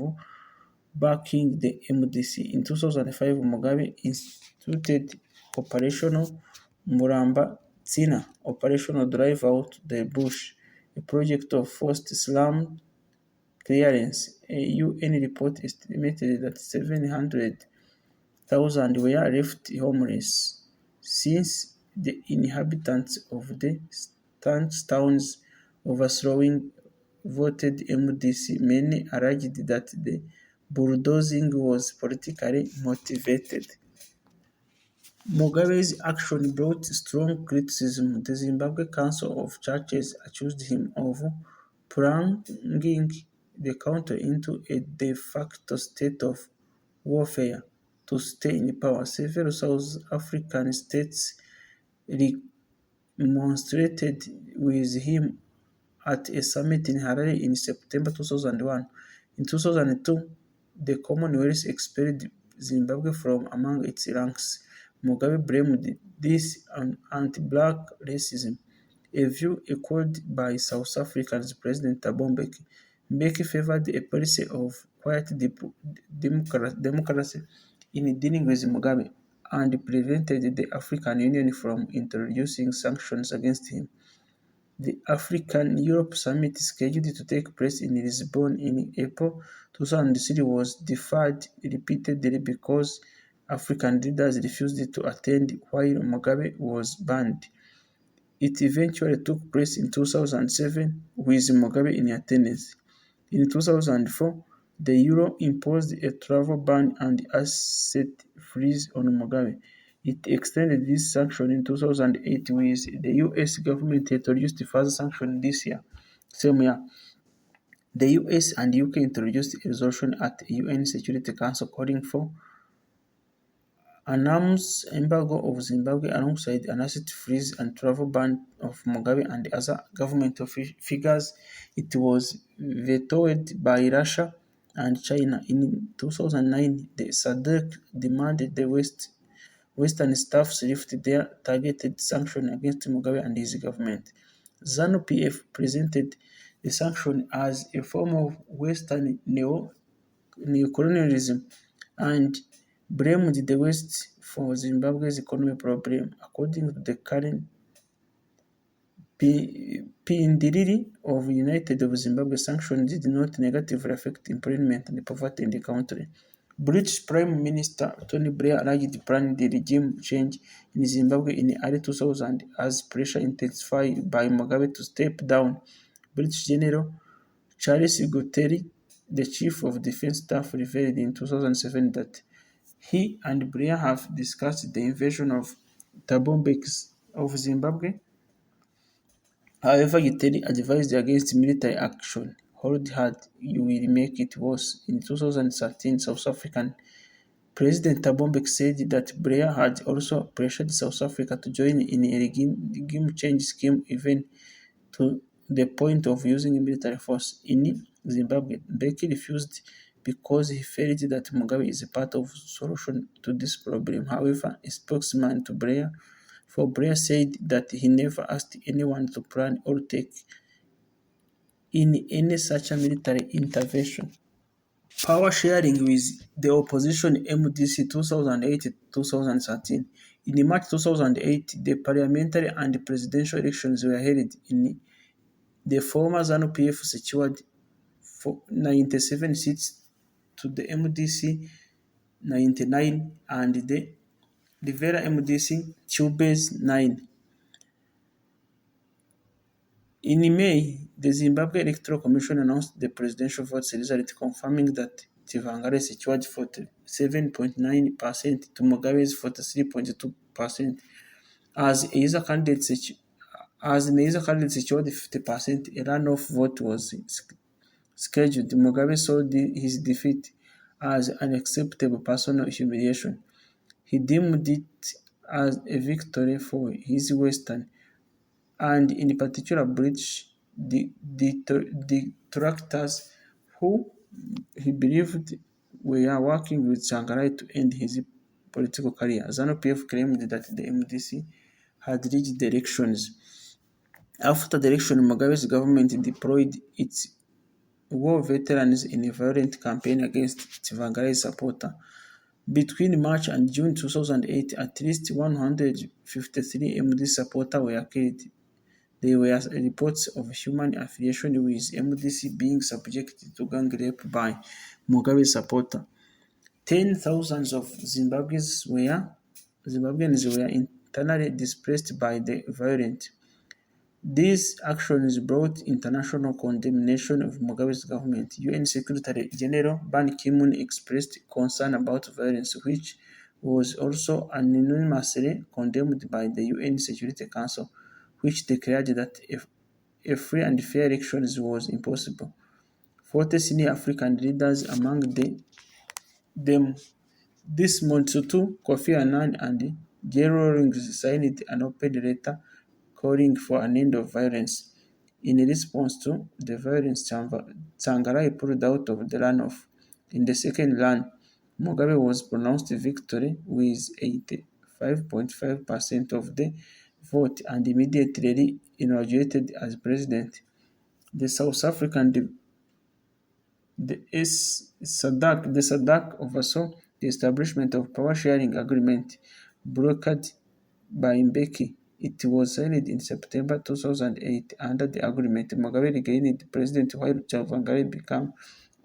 backing the MDC. In 2005, Mugabe instituted Operation Muramba Tsina, Operation Drive Out the Bush, a project of forced slum clearance. A UN report estimated that 700,000 were left homeless, since the inhabitants of the towns overthrowing voted MDC. Many alleged that the bulldozing was politically motivated. Mugabe's action brought strong criticism. The Zimbabwe Council of Churches accused him of plunging the country into a de facto state of warfare to stay in power. Several South African states remonstrated with him at a summit in Harare in September 2001. In 2002, the Commonwealth expelled Zimbabwe from among its ranks. Mugabe blamed this on anti-black racism, a view echoed by South Africa's President Thabo Mbeki. Mbeki favored a policy of quiet democracy in dealing with Mugabe and prevented the African Union from introducing sanctions against him. The African-Europe Summit, scheduled to take place in Lisbon in April 2003, was deferred repeatedly because African leaders refused to attend while Mugabe was banned. It eventually took place in 2007 with Mugabe in attendance. In 2004, the Euro imposed a travel ban and asset freeze on Mugabe. It extended this sanction in 2008 with the US government introduced further sanctions this year. Same year, the US and UK introduced a resolution at the UN Security Council calling for an arms embargo of Zimbabwe alongside an asset freeze and travel ban of Mugabe and other government figures. It was vetoed by Russia and China. In 2009, the SADC demanded the Western states lift their targeted sanctions against Mugabe and his government. ZANU-PF presented the sanction as a form of Western neocolonialism and blamed the West for Zimbabwe's economic problem. According to the current Pindiri of United of Zimbabwe, sanctions did not negatively affect employment and poverty in the country. British Prime Minister Tony Blair urged planned regime change in Zimbabwe in early 2000 as pressure intensified by Mugabe to step down. British General Charles Guterres, the Chief of Defence Staff, revealed in 2007 that he and Blair have discussed the invasion of Thabo Mbeki of Zimbabwe. However, Guterres advised against military action. Hold hard, you will make it worse. In 2013, South African President Thabo Mbeki said that Blair had also pressured South Africa to join in a regime change scheme, even to the point of using military force. In Zimbabwe, Mbeki refused because he felt that Mugabe is a part of the solution to this problem. However, a spokesman for Blair said that he never asked anyone to plan or take in any such a military intervention. Power sharing with the opposition MDC 2008-2013. In March 2008, the parliamentary and presidential elections were held in the former ZANU-PF secured 97 seats to the MDC 99 and the Rivera MDC Chubes 9. In May, the Zimbabwe Electoral Commission announced the presidential votes result, confirming that Tsvangirai secured 47.9% to Mugabe's 43.2%. As neither candidate secured 50%, a runoff vote was scheduled. Mugabe saw his defeat as unacceptable personal humiliation. He deemed it as a victory for his Western and in particular British detractors who he believed were working with Tsvangirai to end his political career. ZANU-PF claimed that the MDC had reached the elections. After the election, Mugabe's government deployed its war veterans in a violent campaign against Tsvangirai's supporters. Between March and June 2008, at least 153 MDC supporters were killed. There were reports of human affiliation with MDC being subjected to gang rape by Mugabe supporters. 10,000s of Zimbabweans were internally displaced by the violence. These actions brought international condemnation of Mugabe's government. UN Secretary General Ban Ki-moon expressed concern about violence, which was also unanimously condemned by the UN Security Council, which declared that a free and fair elections was impossible. 40 senior African leaders, among them Desmond Tutu, Kofi Annan, and Gerald Rawlings, signed an open letter calling for an end of violence. In response to the violence, Tsvangirai pulled out of the runoff. In the second run, Mugabe was pronounced victory with 85.5% of the vote and immediately inaugurated as president. The South African SADC oversaw the establishment of power sharing agreement brokered by Mbeki. It was signed in September 2008. Under the agreement, Mugabe regained president while Tsvangirai became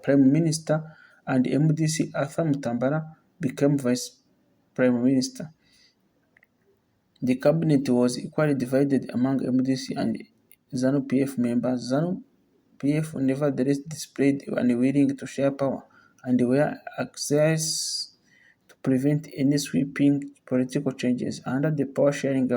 prime minister and MDC Arthur Mutambara became vice Prime Minister. The cabinet was equally divided among MDC and ZANU-PF members. ZANU-PF nevertheless displayed unwilling to share power and were anxious to prevent any sweeping political changes. Under the power-sharing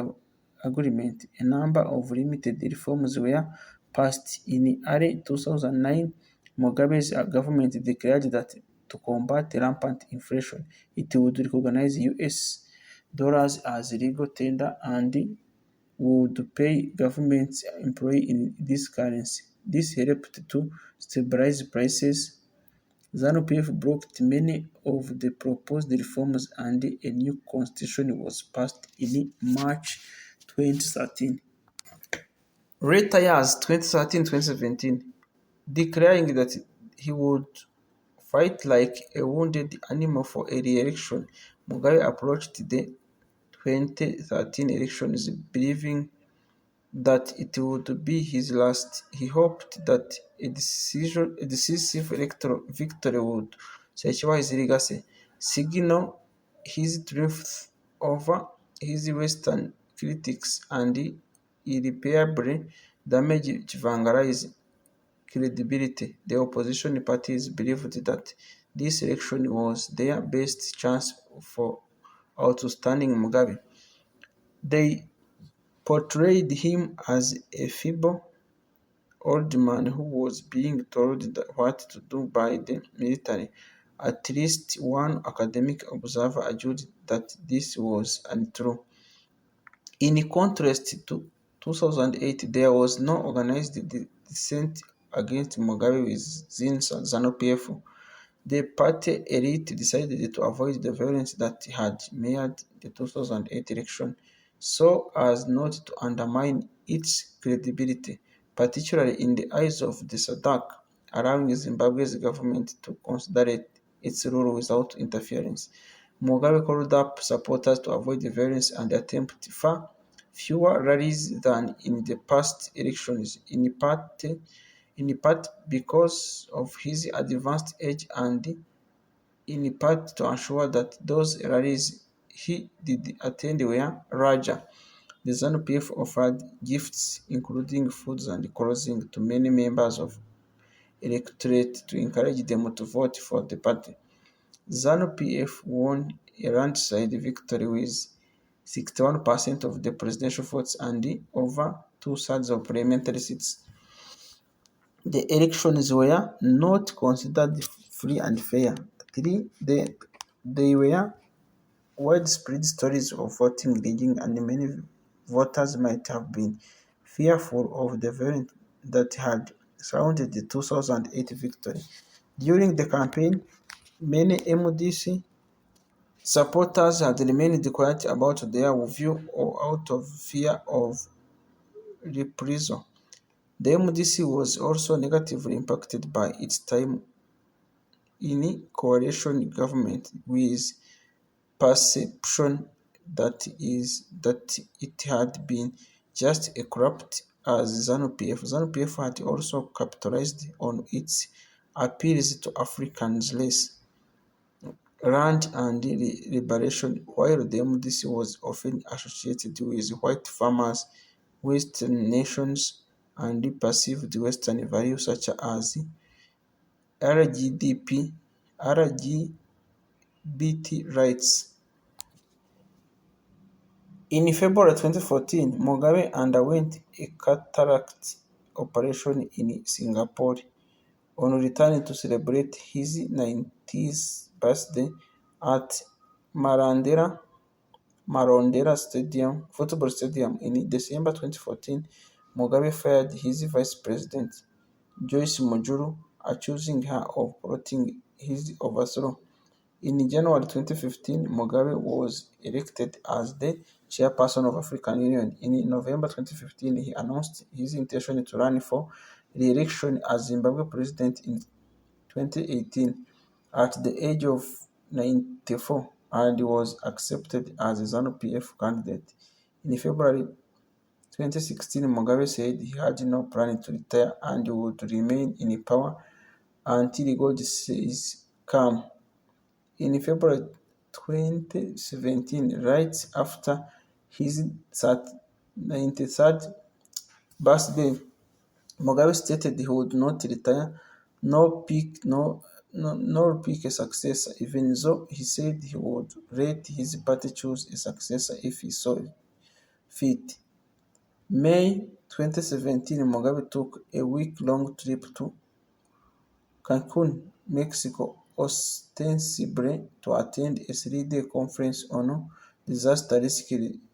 agreement, a number of limited reforms were passed. In early 2009, Mugabe's government declared that to combat rampant inflation, it would recognize US dollars as legal tender and would pay government employees in this currency. This helped to stabilize prices. ZANU-PF blocked many of the proposed reforms and a new constitution was passed in March 2013. Later years, 2013-2017, declaring that he would fight like a wounded animal for a re-election, Mugabe approached the 2013 elections believing that it would be his last. He hoped that a decisive electoral victory would secure his legacy, signal his triumph over his Western critics, and irreparably damage Tsvangirai credibility. The opposition parties believed that this election was their best chance for outstanding Mugabe. They portrayed him as a feeble old man who was being told what to do by the military. At least one academic observer argued that this was untrue. In contrast to 2008, there was no organized dissent against Mugabe within ZANU-PF. The party elite decided to avoid the violence that had marred the 2008 election so as not to undermine its credibility, particularly in the eyes of the SADC, allowing Zimbabwe's government to consolidate its rule without interference. Mugabe called up supporters to avoid violence and attempt far fewer rallies than in the past elections, in part because of his advanced age and in part to ensure that those rallies he did attend were larger. The ZANU-PF offered gifts including foods and clothing to many members of electorate to encourage them to vote for the party. ZANU-PF won a landslide victory with 61% of the presidential votes and over two-thirds of parliamentary seats. The elections were not considered free and fair. 3. They were widespread stories of voting rigging, and many voters might have been fearful of the violence that had surrounded the 2008 victory. During the campaign, many MDC supporters had remained quiet about their view or out of fear of reprisal. The MDC was also negatively impacted by its time in coalition government, with perception that it had been just as corrupt as ZANU-PF. ZANU-PF had also capitalized on its appeals to Africans' less land and liberation, while the MDC was often associated with white farmers, Western nations, and perceived Western values such as LGBT rights. In February 2014, Mugabe underwent a cataract operation in Singapore. On returning to celebrate his 90th birthday at Marondera Football Stadium in December 2014, Mugabe fired his vice president, Joyce Mujuru, accusing her of plotting his overthrow. In January 2015, Mugabe was elected as the chairperson of African Union. In November 2015, he announced his intention to run for re-election as Zimbabwe president in 2018 at the age of 94 and was accepted as a ZANU-PF candidate. In February 2016, Mugabe said he had no plan to retire and would remain in power until God says come. In February 2017, right after his 93rd birthday, Mugabe stated he would not retire nor pick a successor, even though he said he would let his party choose a successor if he saw fit. May 2017, Mugabe took a week-long trip to Cancun, Mexico, ostensibly to attend a three-day conference on disaster risk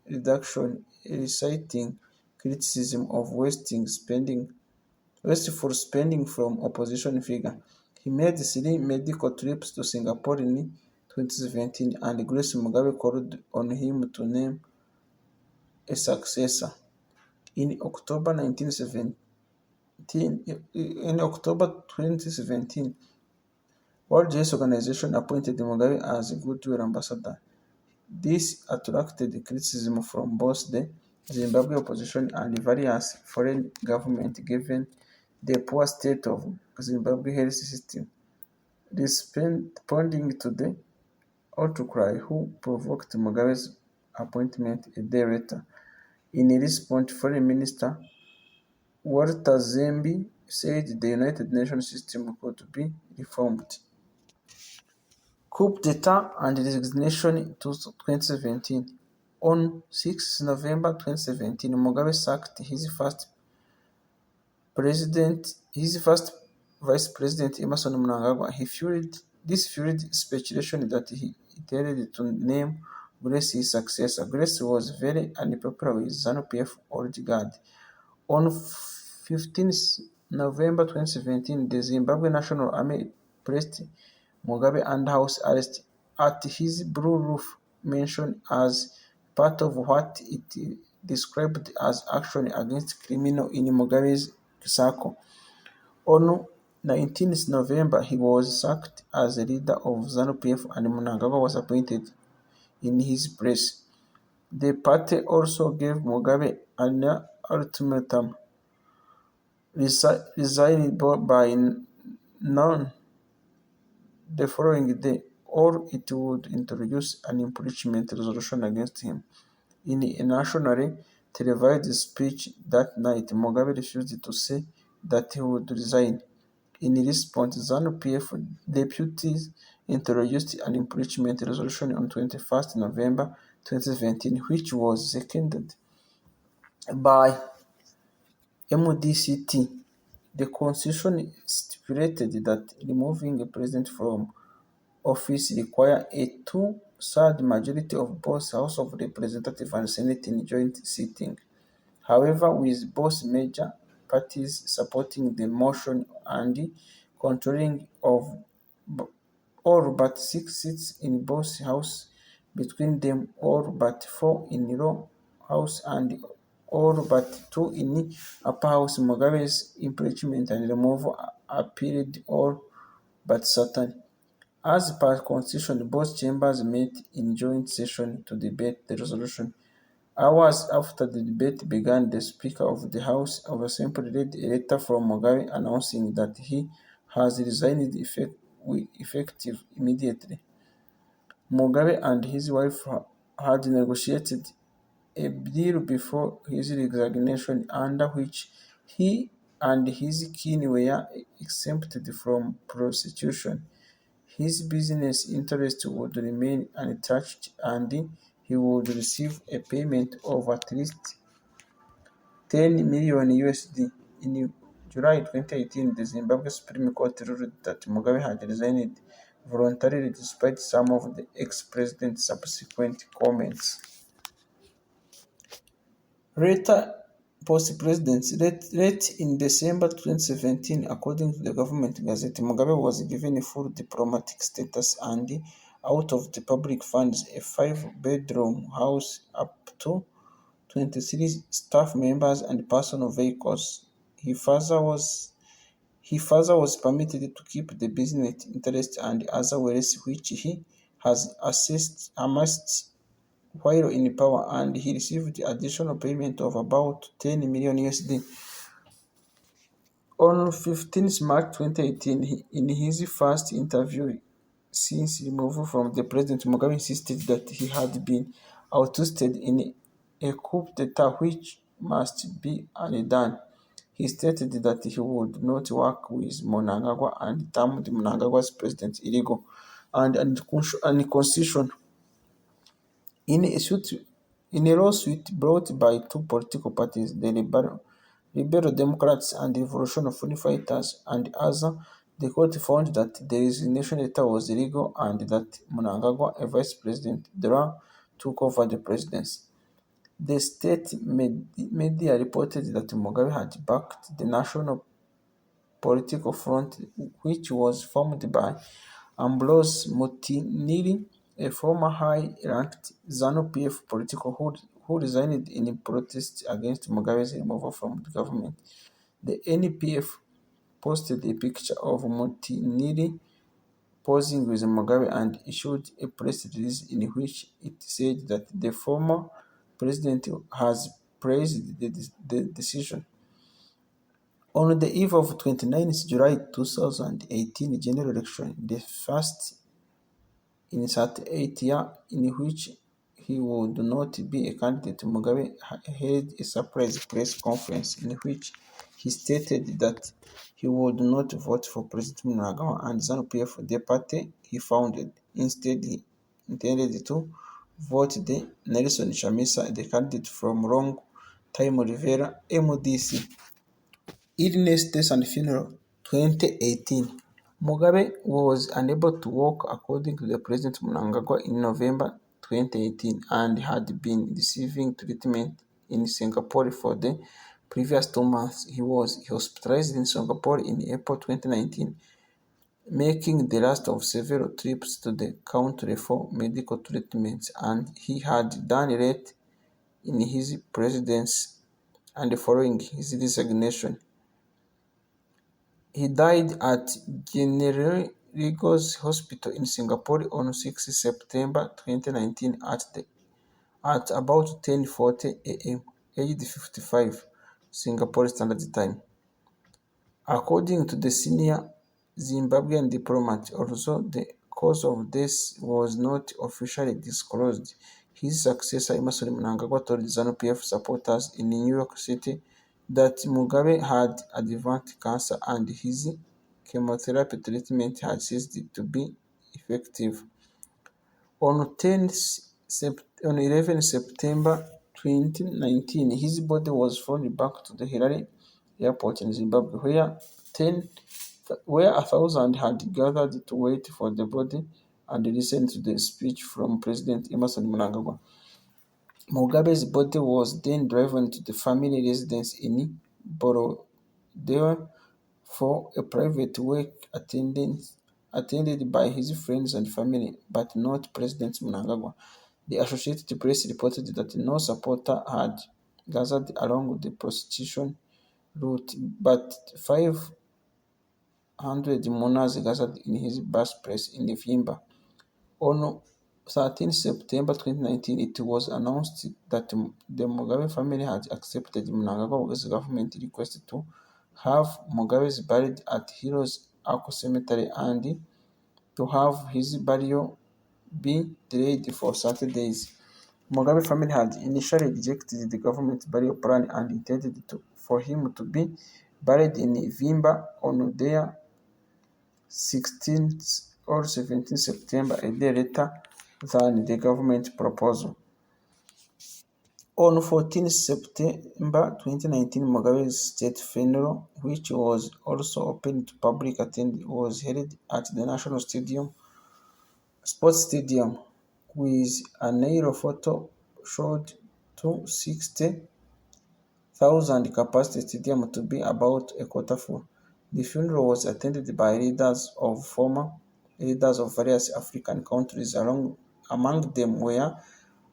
reduction, reciting criticism of wasteful spending from opposition figure. He made three medical trips to Singapore in 2017, and Grace Mugabe called on him to name a successor. In October 2017, World Health Organization appointed Mugabe as goodwill ambassador. This attracted criticism from both the Zimbabwe opposition and various foreign governments given the poor state of Zimbabwe health system. Responding to the outcry, who provoked Mugabe's appointment a day later. In response, Foreign Minister Walter Zembe said the United Nations system could be reformed. Coup d'etat and resignation in 2017. On 6 November 2017, Mugabe sacked his first vice president Emmerson Mnangagwa. This fueled speculation that he intended to name Grace his successor. Grace was very unpopular with ZANU-PF old guard. On 15 November 2017, the Zimbabwe National Army placed Mugabe under house arrest at his Blue Roof mansion as part of what it described as action against criminals in Mugabe's circle. On 19 November, he was sacked as the leader of ZANU-PF and Mnangagwa was appointed in his place. The party also gave Mugabe an ultimatum: resign by noon the following day, or it would introduce an impeachment resolution against him. In a nationally televised speech that night, Mugabe refused to say that he would resign. In response, ZANU-PF deputies introduced an impeachment resolution on 21 November 2017, which was seconded by MDCT. The constitution stipulated that removing a president from office requires a two-thirds majority of both House of Representatives and Senate in joint sitting. However, with both major parties supporting the motion and controlling of all but 6 seats in both houses between them, all but 4 in lower house and all but 2 in upper house, Mugabe's impeachment and removal appeared all but certain. As per constitution, both chambers met in joint session to debate the resolution. Hours after the debate began, the Speaker of the House of Assembly read a letter from Mugabe announcing that he has resigned effective immediately. Mugabe and his wife had negotiated a deal before his resignation under which he and his kin were exempted from prosecution. His business interests would remain untouched and he would receive a payment of at least $10 million. In July 2018, the Zimbabwe Supreme Court ruled that Mugabe had resigned voluntarily despite some of the ex-president's subsequent comments. Later post-presidency, late in December 2017, according to the government gazette, Mugabe was given full diplomatic status and, out of the public funds, a 5-bedroom house, up to 23 staff members and personal vehicles. He further was permitted to keep the business interests and other wealth which he has amassed while in power, and he received additional payment of about $10 million. On 15 March 2018, in his first interview since removal from the president, Mugabe insisted that he had been ousted in a coup d'etat which must be undone. He stated that he would not work with Mnangagwa and termed Mnangagwa's president illegal and unconstitutional. In a lawsuit brought by two political parties, the Liberal Democrats and the Revolution Freedom Fighters and others, the court found that the resignation letter was illegal and that Mnangagwa, a vice president, took over the presidency. The state media reported that Mugabe had backed the National Political Front, which was formed by Ambrose Mutiniri, a former high-ranked ZANU-PF political who resigned in protest against Mugabe's removal from the government. The NPF posted a picture of Mutiniri posing with Mugabe and issued a press release in which it said that the former president has praised the decision. On the eve of 29th July 2018 general election, the first in 38 years in which he would not be a candidate, Mugabe held a surprise press conference in which he stated that he would not vote for President Mnangagwa and ZANU-PF, the party he founded. Instead, he intended to vote the Nelson Chamisa, the candidate from Long Time Rivera, MDC. Illness, death, and funeral. 2018. Mugabe was unable to walk according to the President Mnangagwa in November 2018 and had been receiving treatment in Singapore for the previous 2 months. He was hospitalized in Singapore in April 2019, making the last of several trips to the country for medical treatments, and he had done late in his presidency and following his resignation. He died at General Hospital in Singapore on 6 September 2019 at about 10:40 a.m., aged 55, Singapore Standard Time. According to the senior Zimbabwean diplomat, although the cause of death was not officially disclosed, his successor Emmerson Mnangagwa told ZANU-PF supporters in New York City that Mugabe had advanced cancer and his chemotherapy treatment had ceased to be effective. On 11 September 2019, his body was flown back to the Harare airport in Zimbabwe, where 1,000 had gathered to wait for the body and listen to the speech from President Emmerson Mnangagwa. Mugabe's body was then driven to the family residence in Borodewa for a private wake attended by his friends and family, but not President Mnangagwa. The Associated Press reported that no supporter had gathered along the procession route, but 500 mourners gathered in his birthplace in Vimba. On 13 September 2019, it was announced that the Mugabe family had accepted Mnangagwa's government request to have Mugabe buried at Heroes Arco Cemetery and to have his burial be delayed for 30 days. Mugabe family had initially rejected the government burial plan and intended for him to be buried in Vimba on their 16th or 17th September, a day later than the government proposal. On 14 September 2019, Mugabe's state funeral, which was also open to public attendance, was held at the National Sports Stadium, with an aerial photo showed to 60,000 capacity stadium to be about a quarter full. The funeral was attended by former leaders of various African countries. Among them were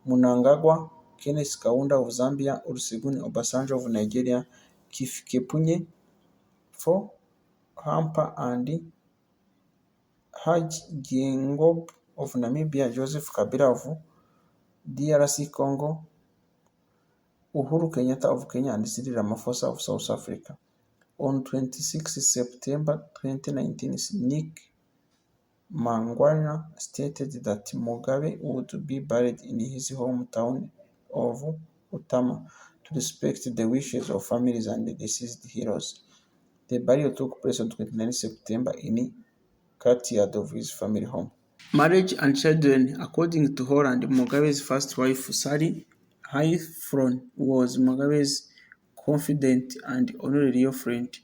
Mnangagwa, Kenneth Kaunda of Zambia, Olusegun Obasanjo of Nigeria, Hifikepunye Pohamba, and Hage Geingob of Namibia, Joseph Kabila of DRC Congo, Uhuru Kenyatta of Kenya, and Cyril Ramaphosa of South Africa. On 26 September 2019, Nick Mangwana stated that Mugabe would be buried in his hometown of Kutama to respect the wishes of families and deceased heroes. The burial took place on 29 September in courtyard of his family home. Marriage and children. According to Holland, Mugabe's first wife, Sally Hifron, was Mugabe's confidant and only real friend.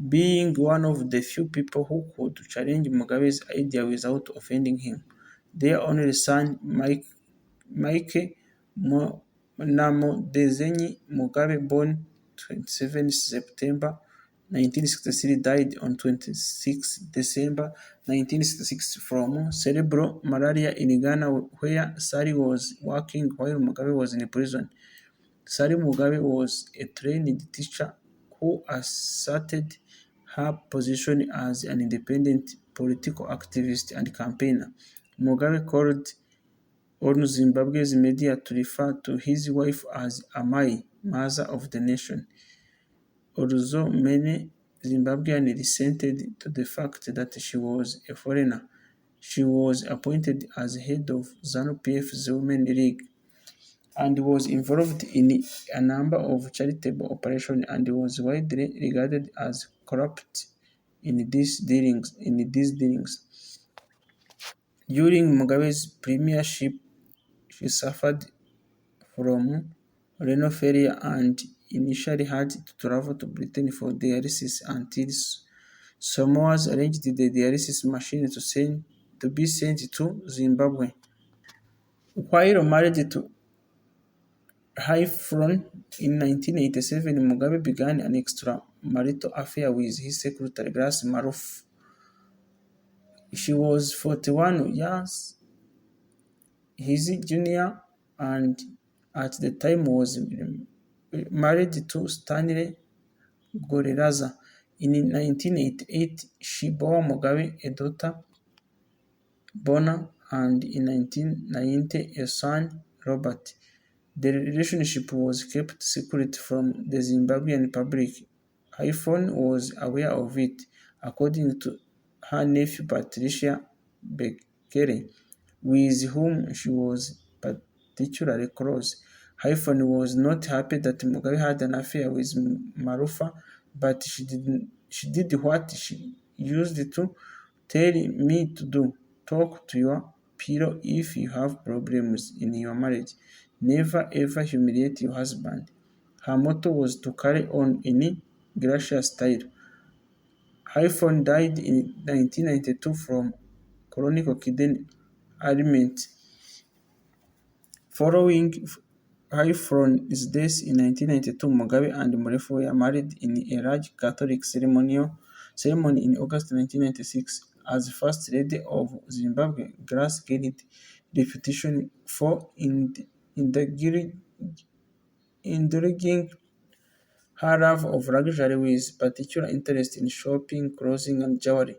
Being one of the few people who could challenge Mugabe's idea without offending him, their only son, Mike Namudezenyi Mugabe, born 27 September 1963, died on 26 December 1966 from cerebral malaria in Ghana, where Sari was working while Mugabe was in prison. Sari Mugabe was a trained teacher who asserted her position as an independent political activist and campaigner. Mugabe called on Zimbabwe's media to refer to his wife as Amai, Mother of the Nation. Although many Zimbabweans resented to the fact that she was a foreigner, she was appointed as head of ZANU-PF's Women League and was involved in a number of charitable operations and was widely regarded as corrupt in these dealings. During Mugabe's premiership, she suffered from renal failure and initially had to travel to Britain for dialysis until Samoa's arranged the dialysis machine to be sent to Zimbabwe. While married to Hifron in 1987, Mugabe began an extramarital affair with his secretary, Grace Maruf. She was 41 years his junior and at the time was married to Stanley Goreraza. In 1988, she bore Mugabe a daughter, Bona, and in 1990 a son, Robert. The relationship was kept secret from the Zimbabwean public. Hifron was aware of it, according to her nephew Patricia Bekele, with whom she was particularly close. Hifron was not happy that Mugabe had an affair with Marufa, but she did what she used to tell me to do. Talk to your pillow if you have problems in your marriage. Never ever humiliate your husband. Her motto was to carry on in gracious style. Hifron died in 1992 from chronic kidney ailment. Following Hifron's death in 1992, Mugabe and Murefu were married in a large Catholic ceremony in August 1996. As First Lady of Zimbabwe, Grace gained reputation for indulging her love of luxury with particular interest in shopping, clothing, and jewelry.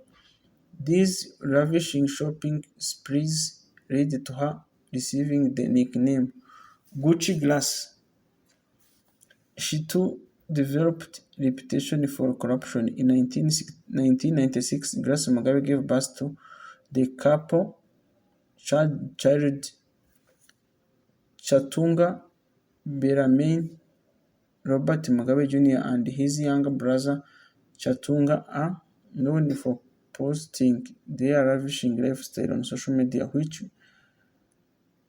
These ravishing shopping sprees led to her receiving the nickname Gucci Glass. She too developed reputation for corruption. In 1996, Grace Mugabe gave birth to the couple child Chatunga Bellarmine. Robert Mugabe Jr. and his younger brother Chatunga are known for posting their ravishing lifestyle on social media, which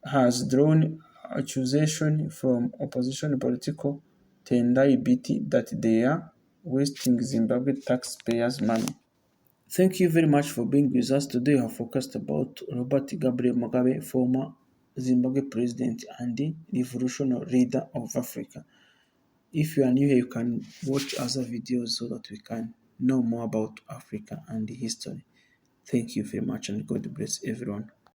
has drawn accusation from opposition political Tendai Biti that they are wasting Zimbabwe taxpayers' money. Thank you very much for being with us today. We have focused about Robert Gabriel Mugabe, former Zimbabwe president and the revolutionary leader of Africa. If you are new here, you can watch other videos so that we can know more about Africa and the history. Thank you very much and God bless everyone.